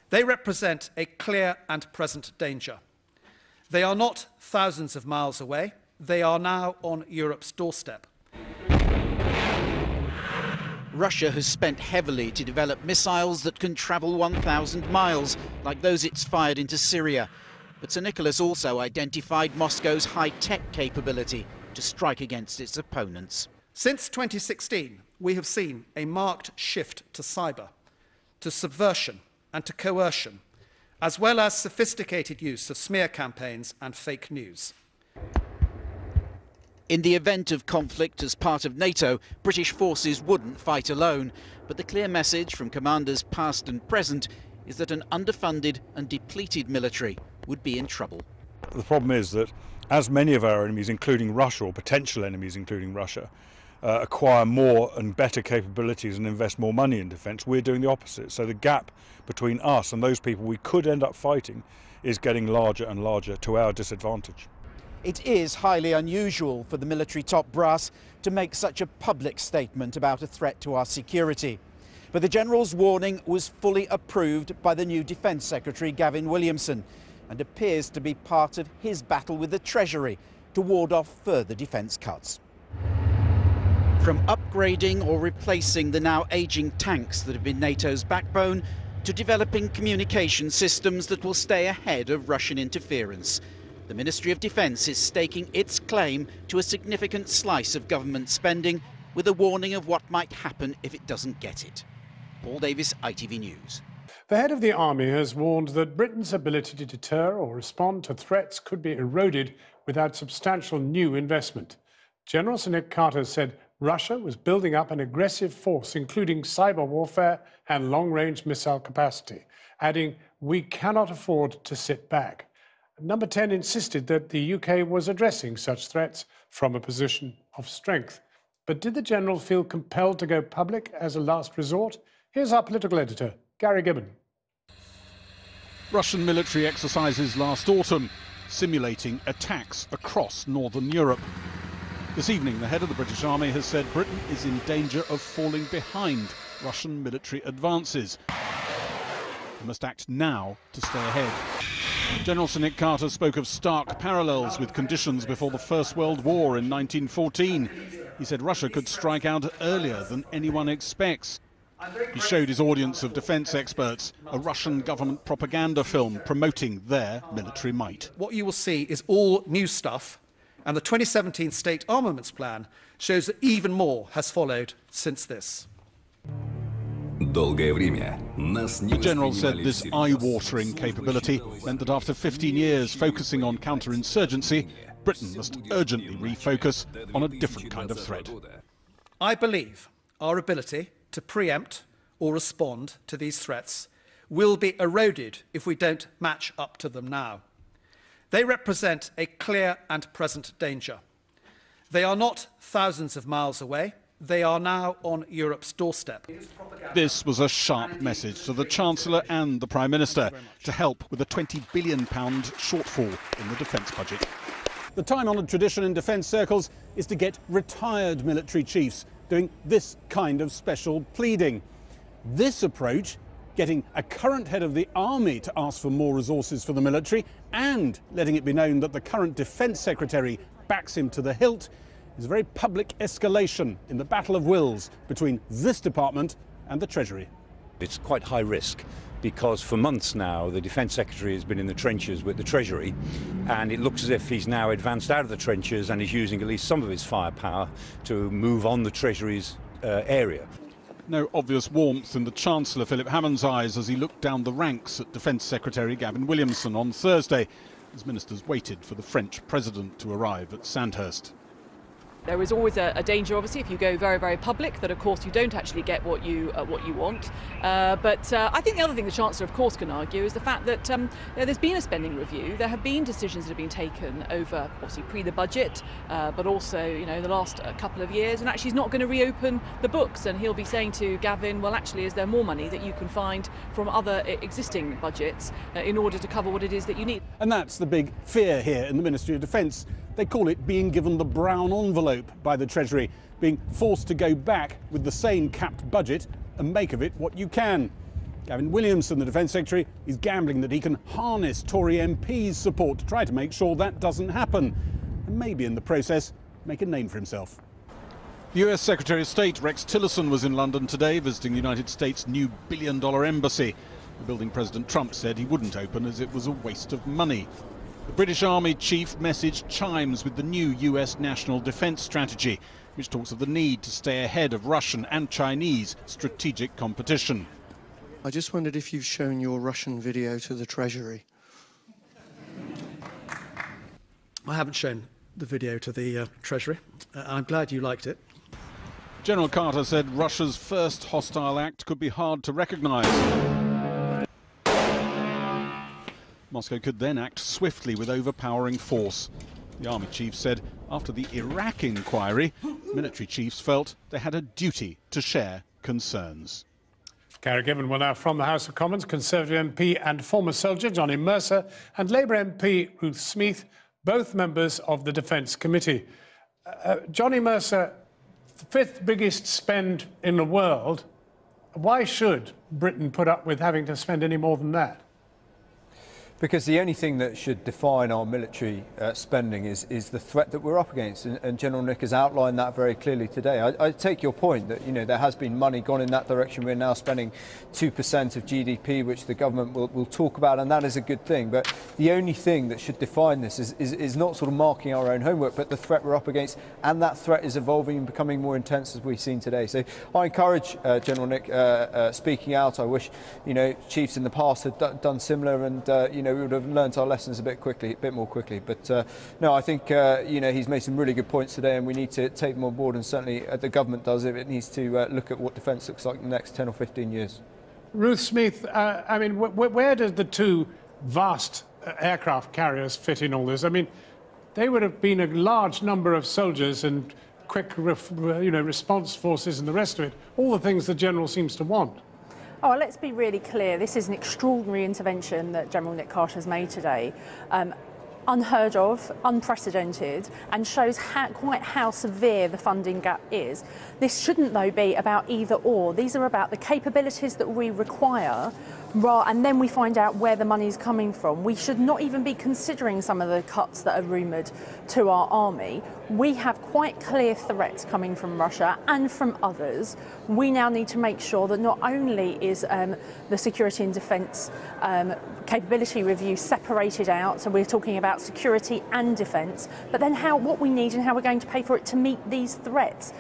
They represent a clear and present danger. They are not thousands of miles away. They are now on Europe's doorstep. Russia has spent heavily to develop missiles that can travel 1,000 miles, like those it's fired into Syria. But Sir Nicholas also identified Moscow's high-tech capability to strike against its opponents. Since 2016, we have seen a marked shift to cyber, to subversion and to coercion, as well as sophisticated use of smear campaigns and fake news. In the event of conflict as part of NATO, British forces wouldn't fight alone. But the clear message from commanders past and present is that an underfunded and depleted military would be in trouble. The problem is that as many of our enemies, including Russia, or potential enemies, including Russia, acquire more and better capabilities and invest more money in defence, we're doing the opposite. So the gap between us and those people we could end up fighting is getting larger and larger to our disadvantage. It is highly unusual for the military top brass to make such a public statement about a threat to our security. But the General's warning was fully approved by the new Defence Secretary, Gavin Williamson, and appears to be part of his battle with the Treasury to ward off further defence cuts. From upgrading or replacing the now ageing tanks that have been NATO's backbone, to developing communication systems that will stay ahead of Russian interference, the Ministry of Defence is staking its claim to a significant slice of government spending, with a warning of what might happen if it doesn't get it. Paul Davis, ITV News. The head of the army has warned that Britain's ability to deter or respond to threats could be eroded without substantial new investment. General Sir Nick Carter said Russia was building up an aggressive force, including cyber warfare and long-range missile capacity, adding, "We cannot afford to sit back." Number 10 insisted that the UK was addressing such threats from a position of strength. But did the General feel compelled to go public as a last resort? Here's our political editor, Gary Gibbon. Russian military exercises last autumn, simulating attacks across northern Europe. This evening, the head of the British Army has said Britain is in danger of falling behind Russian military advances. We must act now to stay ahead. General Sir Nick Carter spoke of stark parallels with conditions before the First World War in 1914. He said Russia could strike out earlier than anyone expects. He showed his audience of defence experts a Russian government propaganda film promoting their military might. What you will see is all new stuff, and the 2017 State Armaments Plan shows that even more has followed since this. The General said this eye-watering capability meant that after 15 years focusing on counterinsurgency, Britain must urgently refocus on a different kind of threat. I believe our ability to preempt or respond to these threats will be eroded if we don't match up to them now. They represent a clear and present danger. They are not thousands of miles away. They are now on Europe's doorstep. This was a sharp message to the Chancellor and the Prime Minister to help with a £20 billion shortfall in the defence budget. The time-honoured tradition in defence circles is to get retired military chiefs doing this kind of special pleading. This approach, getting a current head of the army to ask for more resources for the military and letting it be known that the current Defence Secretary backs him to the hilt, is a very public escalation in the battle of wills between this department and the Treasury. It's quite high risk because for months now the Defence Secretary has been in the trenches with the Treasury, and it looks as if he's now advanced out of the trenches and is using at least some of his firepower to move on the Treasury's area. No obvious warmth in the Chancellor Philip Hammond's eyes as he looked down the ranks at Defence Secretary Gavin Williamson on Thursday, as ministers waited for the French president to arrive at Sandhurst. There is always a danger, obviously, if you go very, very public, that of course you don't actually get what you want. But I think the other thing the Chancellor, of course, can argue is the fact that there's been a spending review. There have been decisions that have been taken over, obviously, pre the budget, but also, the last couple of years. And actually, he's not going to reopen the books. And he'll be saying to Gavin, well, actually, is there more money that you can find from other existing budgets in order to cover what it is that you need? And that's the big fear here in the Ministry of Defence. They call it being given the brown envelope by the Treasury, being forced to go back with the same capped budget and make of it what you can. Gavin Williamson, the Defence Secretary, is gambling that he can harness Tory MPs' support to try to make sure that doesn't happen, and maybe in the process make a name for himself. The US Secretary of State Rex Tillerson was in London today visiting the United States' new billion-dollar embassy. The building President Trump said he wouldn't open as it was a waste of money. The British Army chief message chimes with the new US National Defence Strategy, which talks of the need to stay ahead of Russian and Chinese strategic competition. I just wondered if you've shown your Russian video to the Treasury. I haven't shown the video to the Treasury. I'm glad you liked it. General Carter said Russia's first hostile act could be hard to recognise. Moscow could then act swiftly with overpowering force. The army chief said after the Iraq inquiry, military chiefs felt they had a duty to share concerns. Gary Gibbon will now from the House of Commons, Conservative MP and former soldier Johnny Mercer and Labour MP Ruth Smeeth, both members of the Defence Committee. Johnny Mercer, the fifth biggest spend in the world. Why should Britain put up with having to spend any more than that? Because the only thing that should define our military spending is the threat that we're up against, and General Nick has outlined that very clearly today. I take your point that there has been money gone in that direction. We're now spending 2% of GDP, which the government will talk about, and that is a good thing. But the only thing that should define this is not sort of marking our own homework, but the threat we're up against, and that threat is evolving and becoming more intense as we've seen today. So I encourage General Nick speaking out. I wish chiefs in the past had done similar, and we would have learnt our lessons a bit more quickly. But no, I think he's made some really good points today, and we need to take them on board. And certainly the government does it. It needs to look at what defence looks like in the next 10 or 15 years. Ruth Smeeth, I mean, where does the two vast aircraft carriers fit in all this? I mean, they would have been a large number of soldiers and quick, response forces and the rest of it. All the things the General seems to want. Oh, let's be really clear. This is an extraordinary intervention that General Nick Carter has made today. Unheard of, unprecedented, and shows quite how severe the funding gap is. This shouldn't, though, be about either or. These are about the capabilities that we require, and then we find out where the money is coming from. We should not even be considering some of the cuts that are rumoured to our army. We have quite clear threats coming from Russia and from others. We now need to make sure that not only is the security and defence capability review separated out, so we're talking about security and defence, but then what we need and how we're going to pay for it to meet these threats.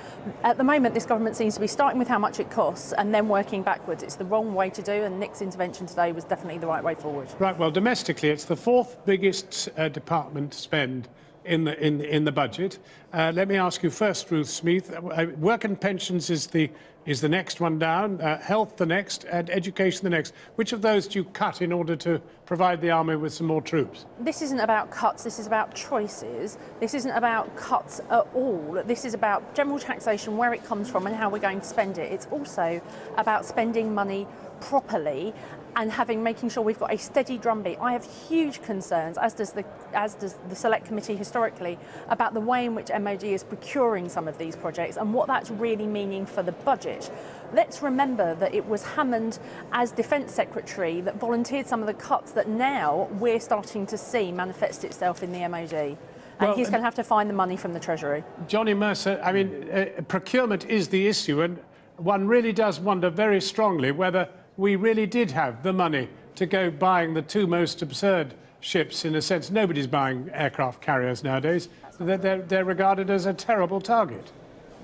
At the moment, this government seems to be starting with how much it costs and then working backwards. It's the wrong way to do, and Nick's intervention today was definitely the right way forward. Right, well, domestically, it's the fourth biggest department spend in the budget. Let me ask you first, Ruth Smeeth. Work and pensions is the next one down, health the next, and education the next. Which of those do you cut in order to provide the army with some more troops? This isn't about cuts, this is about choices. This isn't about cuts at all. This is about general taxation, where it comes from and how we're going to spend it. It's also about spending money properly and making sure we've got a steady drumbeat. I have huge concerns, as does the Select Committee historically, about the way in which MOD is procuring some of these projects and what that's really meaning for the budget. Let's remember that it was Hammond, as Defence Secretary, that volunteered some of the cuts that now we're starting to see manifest itself in the MOD. And he's going to have to find the money from the Treasury. Johnny Mercer, I mean, procurement is the issue, and one really does wonder very strongly whether we really did have the money to go buying the two most absurd ships. In a sense, nobody's buying aircraft carriers nowadays. They're regarded as a terrible target.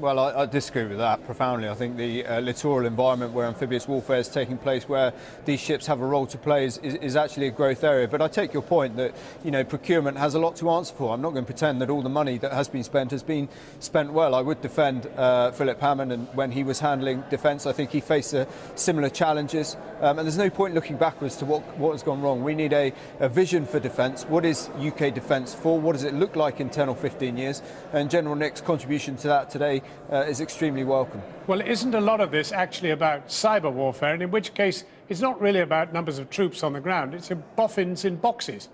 Well, I disagree with that profoundly. I think the littoral environment where amphibious warfare is taking place, where these ships have a role to play, is actually a growth area. But I take your point that, you know, procurement has a lot to answer for. I'm not going to pretend that all the money that has been spent well. I would defend Philip Hammond, and when he was handling defence, I think he faced similar challenges. And there's no point looking backwards to what has gone wrong. We need a vision for defence. What is UK defence for? What does it look like in 10 or 15 years? And General Nick's contribution to that today is extremely welcome. Well, isn't a lot of this actually about cyber warfare, and in which case it's not really about numbers of troops on the ground, it's boffins in boxes?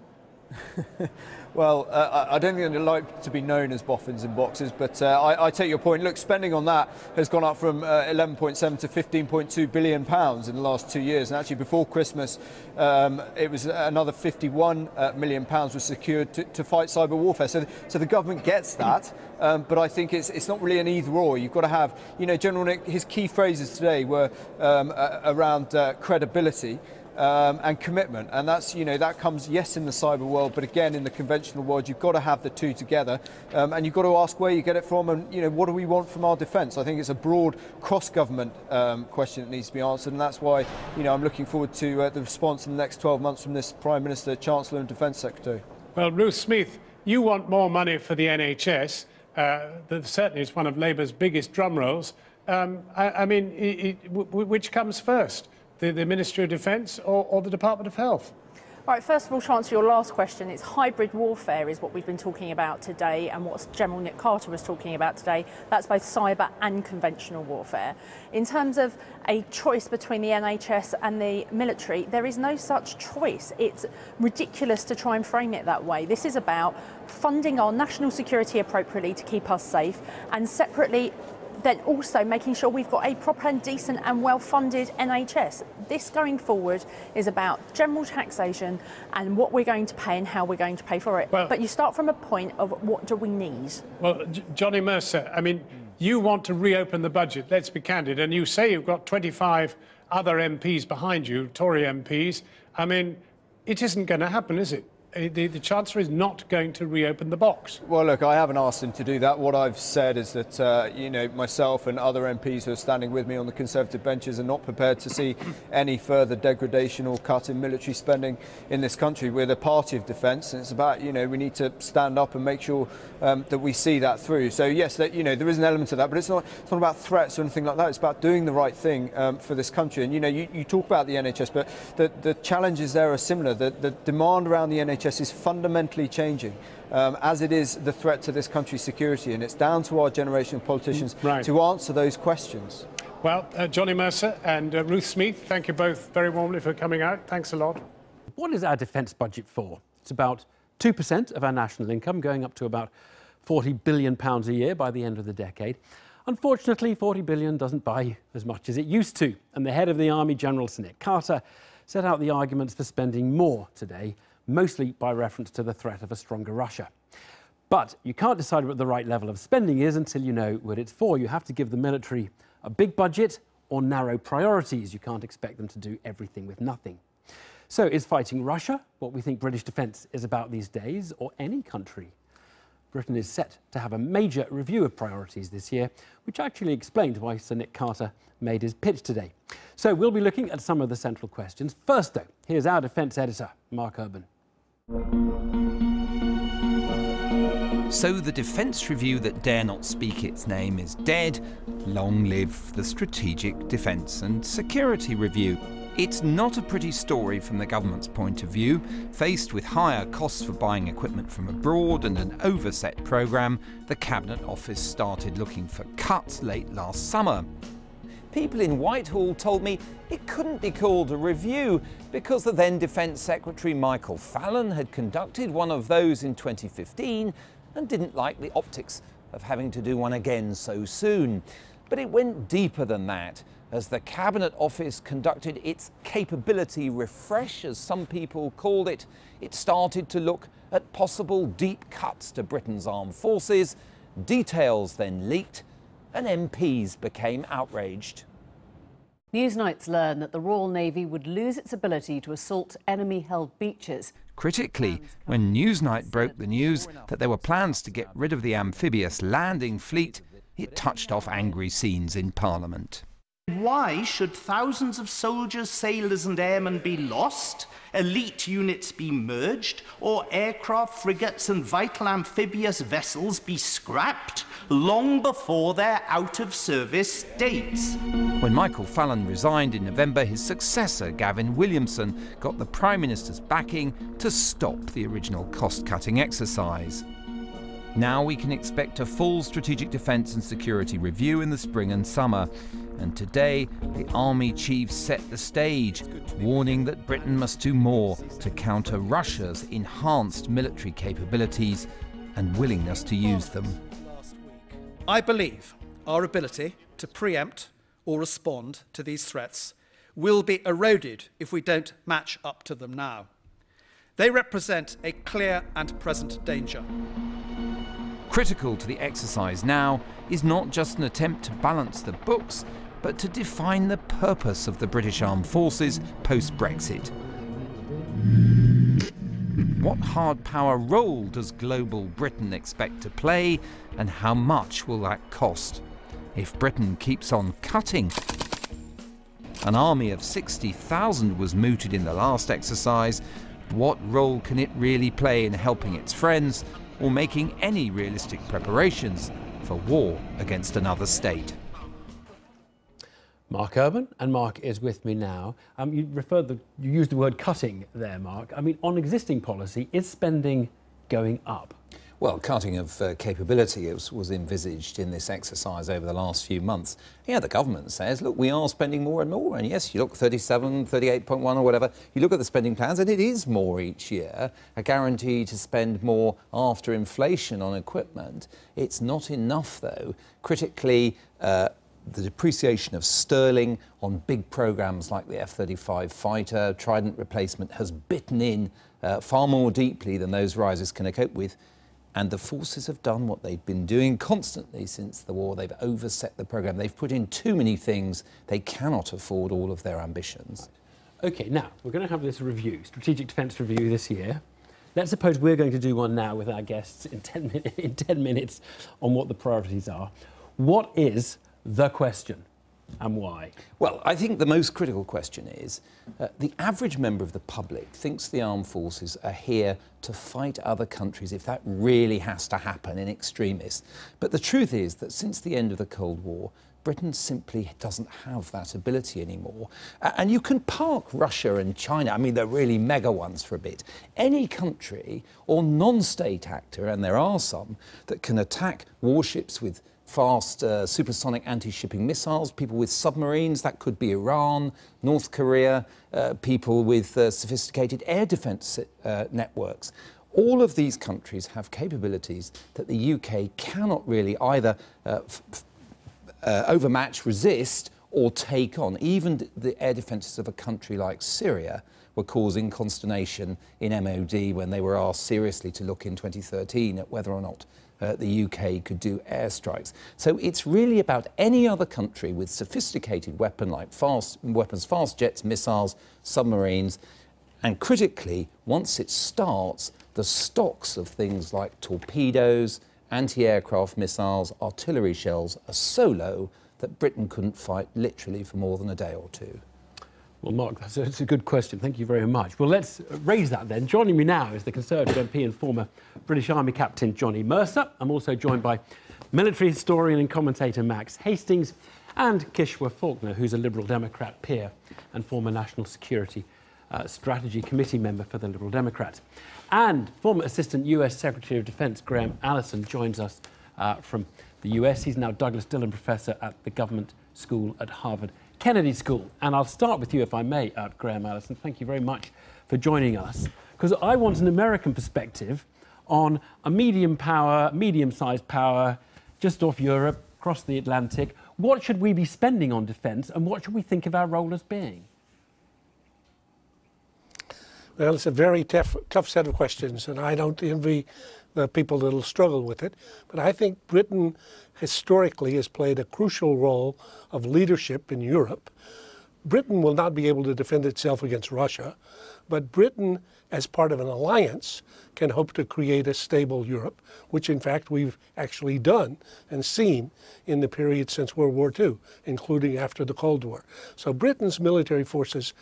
Well, I don't think I'd like to be known as boffins in boxes, but I take your point. Look, spending on that has gone up from 11.7 to 15.2 billion pounds in the last 2 years, and actually before Christmas it was another 51 million pounds was secured to fight cyber warfare. So the government gets that, but I think it's not really an either or. You've got to have, you know, General Nick, his key phrases today were around credibility. And commitment, and that's, you know, that comes, yes, in the cyber world, but again in the conventional world you've got to have the two together, and you've got to ask where you get it from, and, you know, what do we want from our defence? I think it's a broad cross-government question that needs to be answered, and that's why, you know, I'm looking forward to the response in the next 12 months from this Prime Minister, Chancellor and Defence Secretary. Well, Ruth Smith, you want more money for the NHS. That certainly is one of Labour's biggest drum rolls. I mean, which comes first? The Ministry of Defence or the Department of Health? Right, first of all, to answer your last question, it's hybrid warfare is what we've been talking about today, and what General Nick Carter was talking about today. That's both cyber and conventional warfare. In terms of a choice between the NHS and the military, there is no such choice. It's ridiculous to try and frame it that way. This is about funding our national security appropriately to keep us safe, and separately then also making sure we've got a proper and decent and well-funded NHS. This going forward is about general taxation and what we're going to pay and how we're going to pay for it. Well, but you start from a point of what do we need? Well, Johnny Mercer, I mean, you want to reopen the budget, let's be candid, and you say you've got 25 other MPs behind you, Tory MPs. I mean, it isn't going to happen, is it? The Chancellor is not going to reopen the box. Well, look, I haven't asked him to do that. What I've said is that, you know, myself and other MPs who are standing with me on the Conservative benches are not prepared to see any further degradation or cut in military spending in this country. We're the party of defence, and it's about, you know, we need to stand up and make sure that we see that through. So, yes, that, you know, there is an element of that, but it's not about threats or anything like that. It's about doing the right thing for this country. And, you know, you talk about the NHS, but the challenges there are similar. The demand around the NHS is fundamentally changing, as it is the threat to this country's security, and it's down to our generation of politicians to answer those questions. Well, Johnny Mercer and Ruth Smith, thank you both very warmly for coming out. Thanks a lot. What is our defence budget for? It's about 2% of our national income, going up to about £40 billion a year by the end of the decade. Unfortunately, 40 billion doesn't buy as much as it used to, and the head of the Army, General Sir Nick Carter, set out the arguments for spending more today, mostly by reference to the threat of a stronger Russia. But you can't decide what the right level of spending is until you know what it's for. You have to give the military a big budget or narrow priorities. You can't expect them to do everything with nothing. So is fighting Russia what we think British defence is about these days, or any country? Britain is set to have a major review of priorities this year, which actually explained why Sir Nick Carter made his pitch today. So we'll be looking at some of the central questions. First, though, here's our defence editor, Mark Urban. So the defence review that dare not speak its name is dead. Long live the Strategic Defence and Security Review. It's not a pretty story from the government's point of view. Faced with higher costs for buying equipment from abroad and an overset programme, the Cabinet Office started looking for cuts late last summer. People in Whitehall told me it couldn't be called a review because the then Defence Secretary Michael Fallon had conducted one of those in 2015 and didn't like the optics of having to do one again so soon. But it went deeper than that. As the Cabinet Office conducted its capability refresh, as some people called it, it started to look at possible deep cuts to Britain's armed forces. Details then leaked, and MPs became outraged. Newsnights learned that the Royal Navy would lose its ability to assault enemy-held beaches. Critically, when Newsnight broke the news that there were plans to get rid of the amphibious landing fleet, it touched off angry scenes in Parliament. Why should thousands of soldiers, sailors and airmen be lost, elite units be merged, or aircraft, frigates and vital amphibious vessels be scrapped long before their out-of-service dates? When Michael Fallon resigned in November, his successor, Gavin Williamson, got the Prime Minister's backing to stop the original cost-cutting exercise. Now we can expect a full strategic defence and security review in the spring and summer. And today, the army chiefs set the stage, warning that Britain must do more to counter Russia's enhanced military capabilities and willingness to use them. I believe our ability to preempt or respond to these threats will be eroded if we don't match up to them now. They represent a clear and present danger. Critical to the exercise now is not just an attempt to balance the books, but to define the purpose of the British Armed Forces post-Brexit. What hard power role does global Britain expect to play, and how much will that cost? If Britain keeps on cutting, an army of 60,000 was mooted in the last exercise, what role can it really play in helping its friends or making any realistic preparations for war against another state? Mark Urban, and Mark is with me now. You used the word cutting there, Mark. I mean, on existing policy, is spending going up? Well, cutting of capability was envisaged in this exercise over the last few months. Yeah, the government says, look, we are spending more and more. And yes, you look 37, 38.1 or whatever, you look at the spending plans and it is more each year. A guarantee to spend more after inflation on equipment. It's not enough, though. Critically, the depreciation of sterling on big programmes like the F-35 fighter, Trident replacement has bitten in far more deeply than those rises can cope with. And the forces have done what they've been doing constantly since the war. They've overset the programme. They've put in too many things. They cannot afford all of their ambitions. OK, now, we're going to have this review, Strategic Defence Review this year. Let's suppose we're going to do one now with our guests in 10 minutes on what the priorities are. What is the question and why? Well, I think the most critical question is the average member of the public thinks the armed forces are here to fight other countries if that really has to happen in extremis. But the truth is that since the end of the Cold War, Britain simply doesn't have that ability anymore. And you can park Russia and China, I mean, they're really mega ones for a bit. Any country or non-state actor, and there are some, that can attack warships with fast supersonic anti-shipping missiles, people with submarines, that could be Iran, North Korea, people with sophisticated air defence networks. All of these countries have capabilities that the UK cannot really either overmatch, resist, or take on. Even the air defences of a country like Syria were causing consternation in MOD when they were asked seriously to look in 2013 at whether or not the UK could do airstrikes. So it's really about any other country with sophisticated weapons like fast jets, missiles, submarines, and critically, once it starts, the stocks of things like torpedoes, anti-aircraft missiles, artillery shells are so low that Britain couldn't fight literally for more than a day or two. Well, Mark, that's a good question. Thank you very much. Well, let's raise that then. Joining me now is the Conservative MP and former British Army Captain Johnny Mercer. I'm also joined by military historian and commentator Max Hastings and Kishwa Faulkner, who's a Liberal Democrat peer and former National Security Strategy Committee member for the Liberal Democrats. And former Assistant US Secretary of Defence Graham Allison joins us from the US. He's now Douglas Dillon Professor at the Government School at Harvard Kennedy School. And I'll start with you, if I may, Graham Allison. Thank you very much for joining us, because I want an American perspective on a medium-sized power just off Europe, across the Atlantic. What should we be spending on defence, and what should we think of our role as being? Well, it's a very tough set of questions, and I don't envy the people that will struggle with it. But I think Britain historically has played a crucial role of leadership in Europe. Britain will not be able to defend itself against Russia, But Britain, as part of an alliance, can hope to create a stable Europe, which in fact we've actually done and seen in the period since World War II, including after the Cold War. So Britain's military forces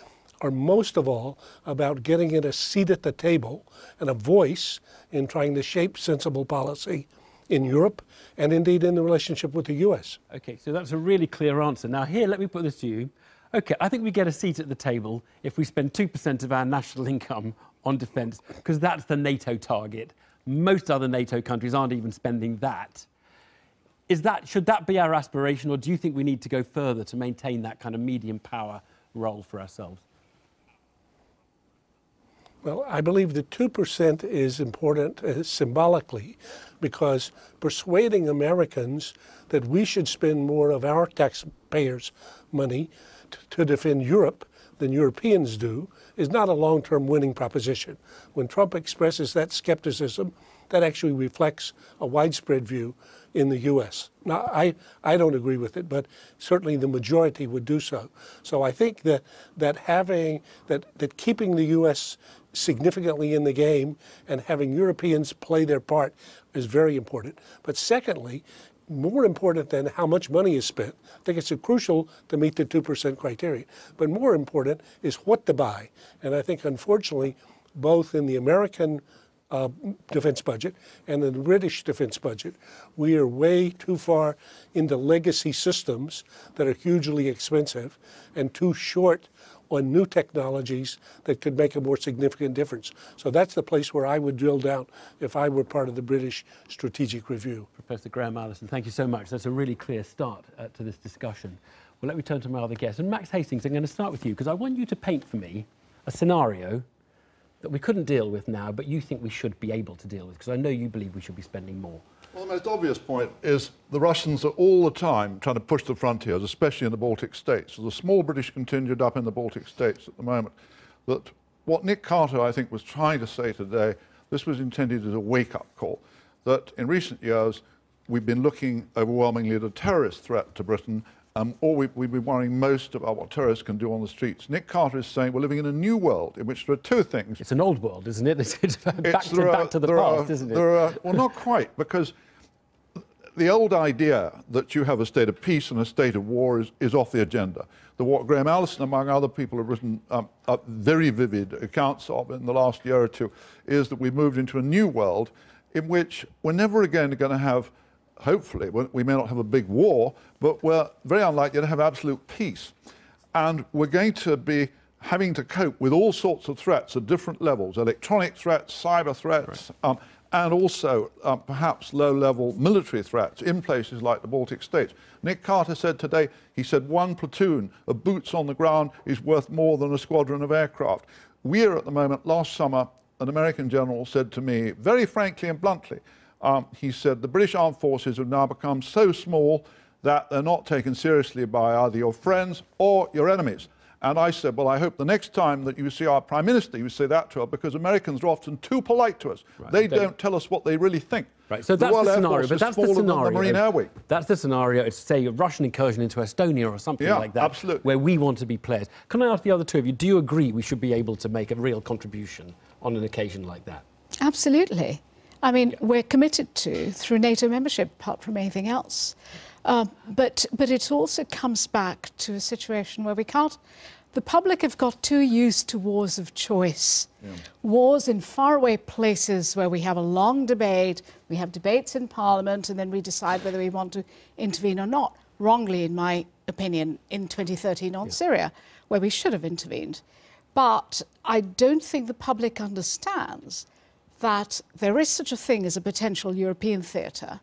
are most of all about getting it a seat at the table and a voice in trying to shape sensible policy in Europe and indeed in the relationship with the US. Okay, so that's a really clear answer. Now here, let me put this to you. Okay, I think we get a seat at the table if we spend 2% of our national income on defence, because that's the NATO target. Most other NATO countries aren't even spending that. Should that be our aspiration, or do you think we need to go further to maintain that kind of medium power role for ourselves? Well, I believe the 2% is important symbolically, because persuading Americans that we should spend more of our taxpayers' money to defend Europe than Europeans do is not a long-term winning proposition. When Trump expresses that skepticism, that actually reflects a widespread view in the U.S. Now, I don't agree with it, but certainly the majority would do so. So I think that keeping the U.S. significantly in the game and having Europeans play their part is very important. But secondly, more important than how much money is spent, I think it's crucial to meet the 2% criteria, but more important is what to buy. And I think, unfortunately, both in the American defense budget and in the British defense budget, we are way too far into legacy systems that are hugely expensive and too short on new technologies that could make a more significant difference. So that's the place where I would drill down if I were part of the British Strategic Review. Professor Graham Allison, thank you so much. That's a really clear start to this discussion. Well, let me turn to my other guests. And Max Hastings, I'm going to start with you, because I want you to paint for me a scenario that we couldn't deal with now, but you think we should be able to deal with, because I know you believe we should be spending more. Well, the most obvious point is the Russians are all the time trying to push the frontiers, especially in the Baltic states. There's a small British contingent up in the Baltic states at the moment. That what Nick Carter, I think, was trying to say today, this was intended as a wake-up call, that in recent years we've been looking overwhelmingly at a terrorist threat to Britain, or we've been worrying most about what terrorists can do on the streets. Nick Carter is saying we're living in a new world in which there are two things. It's an old world, isn't it? It's back to the past, isn't it? Well, not quite, because the old idea that you have a state of peace and a state of war is off the agenda. What Graham Allison, among other people, have written very vivid accounts of in the last year or two is that we've moved into a new world in which we're never again going to have, hopefully, we may not have a big war, but we're very unlikely to have absolute peace. And we're going to be having to cope with all sorts of threats at different levels, electronic threats, cyber threats, right. And also perhaps low-level military threats in places like the Baltic states. Nick Carter said today, he said 1 platoon of boots on the ground is worth more than a squadron of aircraft. We are at the moment, last summer, an American general said to me, very frankly and bluntly, he said, the British armed forces have now become so small that they're not taken seriously by either your friends or your enemies. And I said, well, I hope the next time that you see our Prime Minister, you say that to her, because Americans are often too polite to us. Right. They don't tell us what they really think. Right, so that's the scenario, but that's the scenario. The Marine Air Week. That's the scenario, it's say a Russian incursion into Estonia or something like that, absolutely. Where we want to be players. Can I ask the other two of you, do you agree we should be able to make a real contribution on an occasion like that? Absolutely. I mean, we're committed to, through NATO membership, apart from anything else. But it also comes back to a situation where we can't. The public have got too used to wars of choice. Yeah. Wars in faraway places where we have a long debate, we have debates in Parliament, and then we decide whether we want to intervene or not. Wrongly, in my opinion, in 2013 on Syria, where we should have intervened. But I don't think the public understands that there is such a thing as a potential European theatre,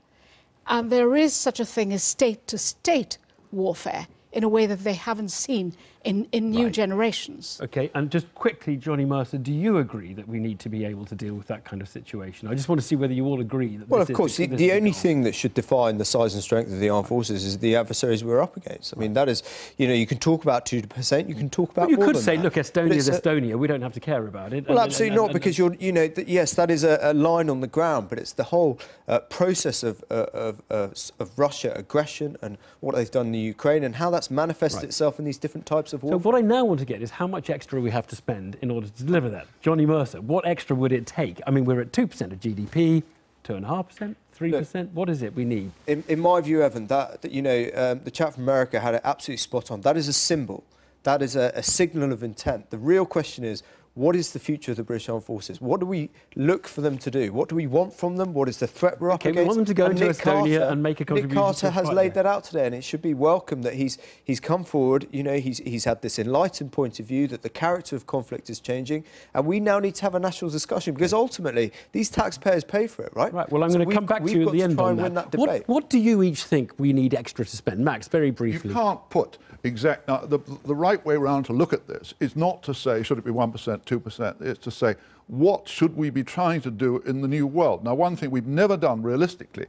and there is such a thing as state-to-state warfare in a way that they haven't seen in new generations. OK, and just quickly, Johnny Mercer, do you agree that we need to be able to deal with that kind of situation? I just want to see whether you all agree that well, of course, the only thing that should define the size and strength of the armed forces is the adversaries we're up against. I mean, that is, you know, you can talk about 2%, you can talk about more than that. You could say, look, Estonia's Estonia, we don't have to care about it. Well, absolutely not, because you're, you know, yes, that is a line on the ground, but it's the whole process of Russia aggression and what they've done in the Ukraine and how that's manifested itself in these different types types of warfare. So what I now want to get is how much extra we have to spend in order to deliver that. Johnny Mercer, what extra would it take? I mean, we're at 2% of GDP, 2.5%, 3%. What is it we need? In my view, Evan, the chap from America had it absolutely spot on. That is a symbol. That is a signal of intent. The real question is, what is the future of the British Armed Forces? What do we look for them to do? What do we want from them? What is the threat we're up against? We want them to go into Estonia and make a contribution. Nick Carter has laid that out today, and it should be welcome that he's come forward. You know, he's had this enlightened point of view that the character of conflict is changing, and we now need to have a national discussion because ultimately these taxpayers pay for it, right? Right. Well, I'm going to come back to you at the end on that. What do you each think we need extra to spend, Max? Very briefly. You can't put the right way around to look at this is not to say should it be 1%, 2%. It's to say what should we be trying to do in the new world. Now, one thing we've never done realistically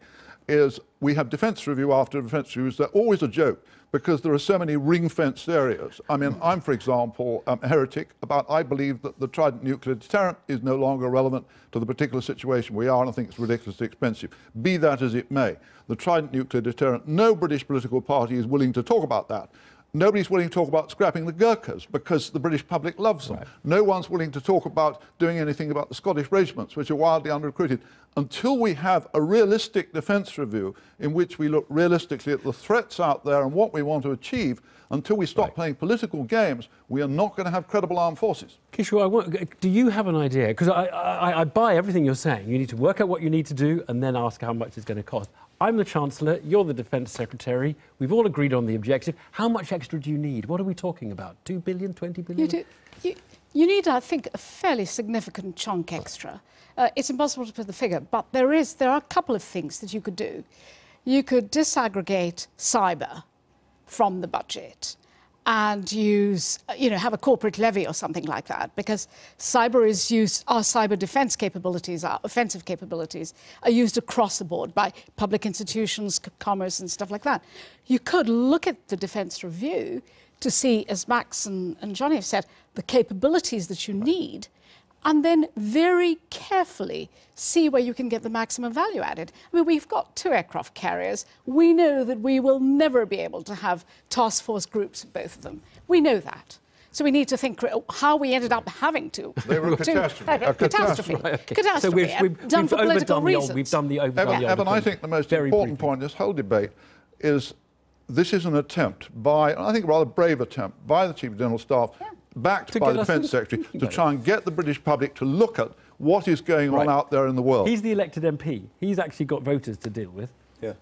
is we have defence review after defence reviews. They're always a joke because there are so many ring-fenced areas. I mean, I'm, for example, a heretic about I believe that the Trident nuclear deterrent is no longer relevant to the particular situation we are, and I think it's ridiculously expensive. Be that as it may, the Trident nuclear deterrent, no British political party is willing to talk about that. Nobody's willing to talk about scrapping the Gurkhas because the British public loves them. Right. No one's willing to talk about doing anything about the Scottish regiments, which are wildly under-recruited. Until we have a realistic defence review in which we look realistically at the threats out there and what we want to achieve, until we stop playing political games, we are not going to have credible armed forces. Kishore, do you have an idea? Because I buy everything you're saying. You need to work out what you need to do and then ask how much it's going to cost. I'm the Chancellor, you're the Defence Secretary. We've all agreed on the objective. How much extra do you need? What are we talking about? 2 billion, 20 billion? You need, I think, a fairly significant chunk extra. It's impossible to put the figure, but there are a couple of things that you could do. You could disaggregate cyber from the budget and use, have a corporate levy or something like that, because cyber is used, our cyber defence capabilities, our offensive capabilities, are used across the board by public institutions, commerce and stuff like that. You could look at the defence review to see, as Max and Johnny have said, the capabilities that you need, and then very carefully see where you can get the maximum value added. I mean, we've got 2 aircraft carriers. We know that we will never be able to have task force groups of both of them. We know that. So we need to think how we ended up having to. They were a catastrophe. Catastrophe. Right, okay. Catastrophe. So we've done for political reasons. We've done the overdone the Evan, I think the most important point in this whole debate is this is an attempt by, I think a rather brave attempt, by the Chief of General Staff, backed by the Defence Secretary, to try and get the British public to look at what is going on out there in the world. He's the elected MP. He's actually got voters to deal with. Yeah.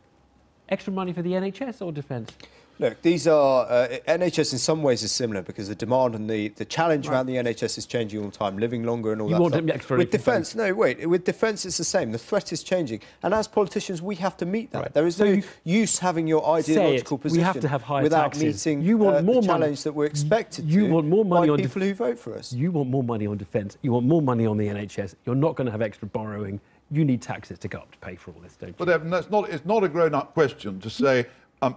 Extra money for the NHS or defence? Look, these are NHS in some ways is similar because the demand and the challenge around the NHS is changing all the time, living longer and all that stuff. You want extra with defence, no, wait. With defence, it's the same. The threat is changing, and as politicians, we have to meet that. Right. There is no use having your ideological position we have to have higher without taxes. meeting you want more the challenge that we're expected to want more money by on people who vote for us. You want more money on defence. You want more money on the NHS. You're not going to have extra borrowing. You need taxes to go up to pay for all this, don't you? But Evan, it's not a grown-up question to say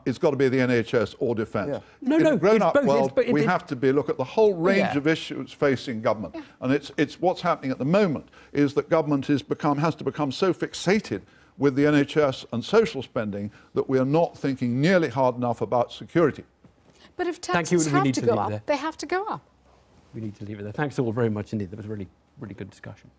it's got to be the NHS or defence. Yeah. No, in no, a grown-up world, we have to look at the whole range of issues facing government. And it's what's happening at the moment is that government has to become so fixated with the NHS and social spending that we are not thinking nearly hard enough about security. But if taxes have to go up, they have to go up. We need to leave it there. Thanks all very much indeed. That was a really, really good discussion.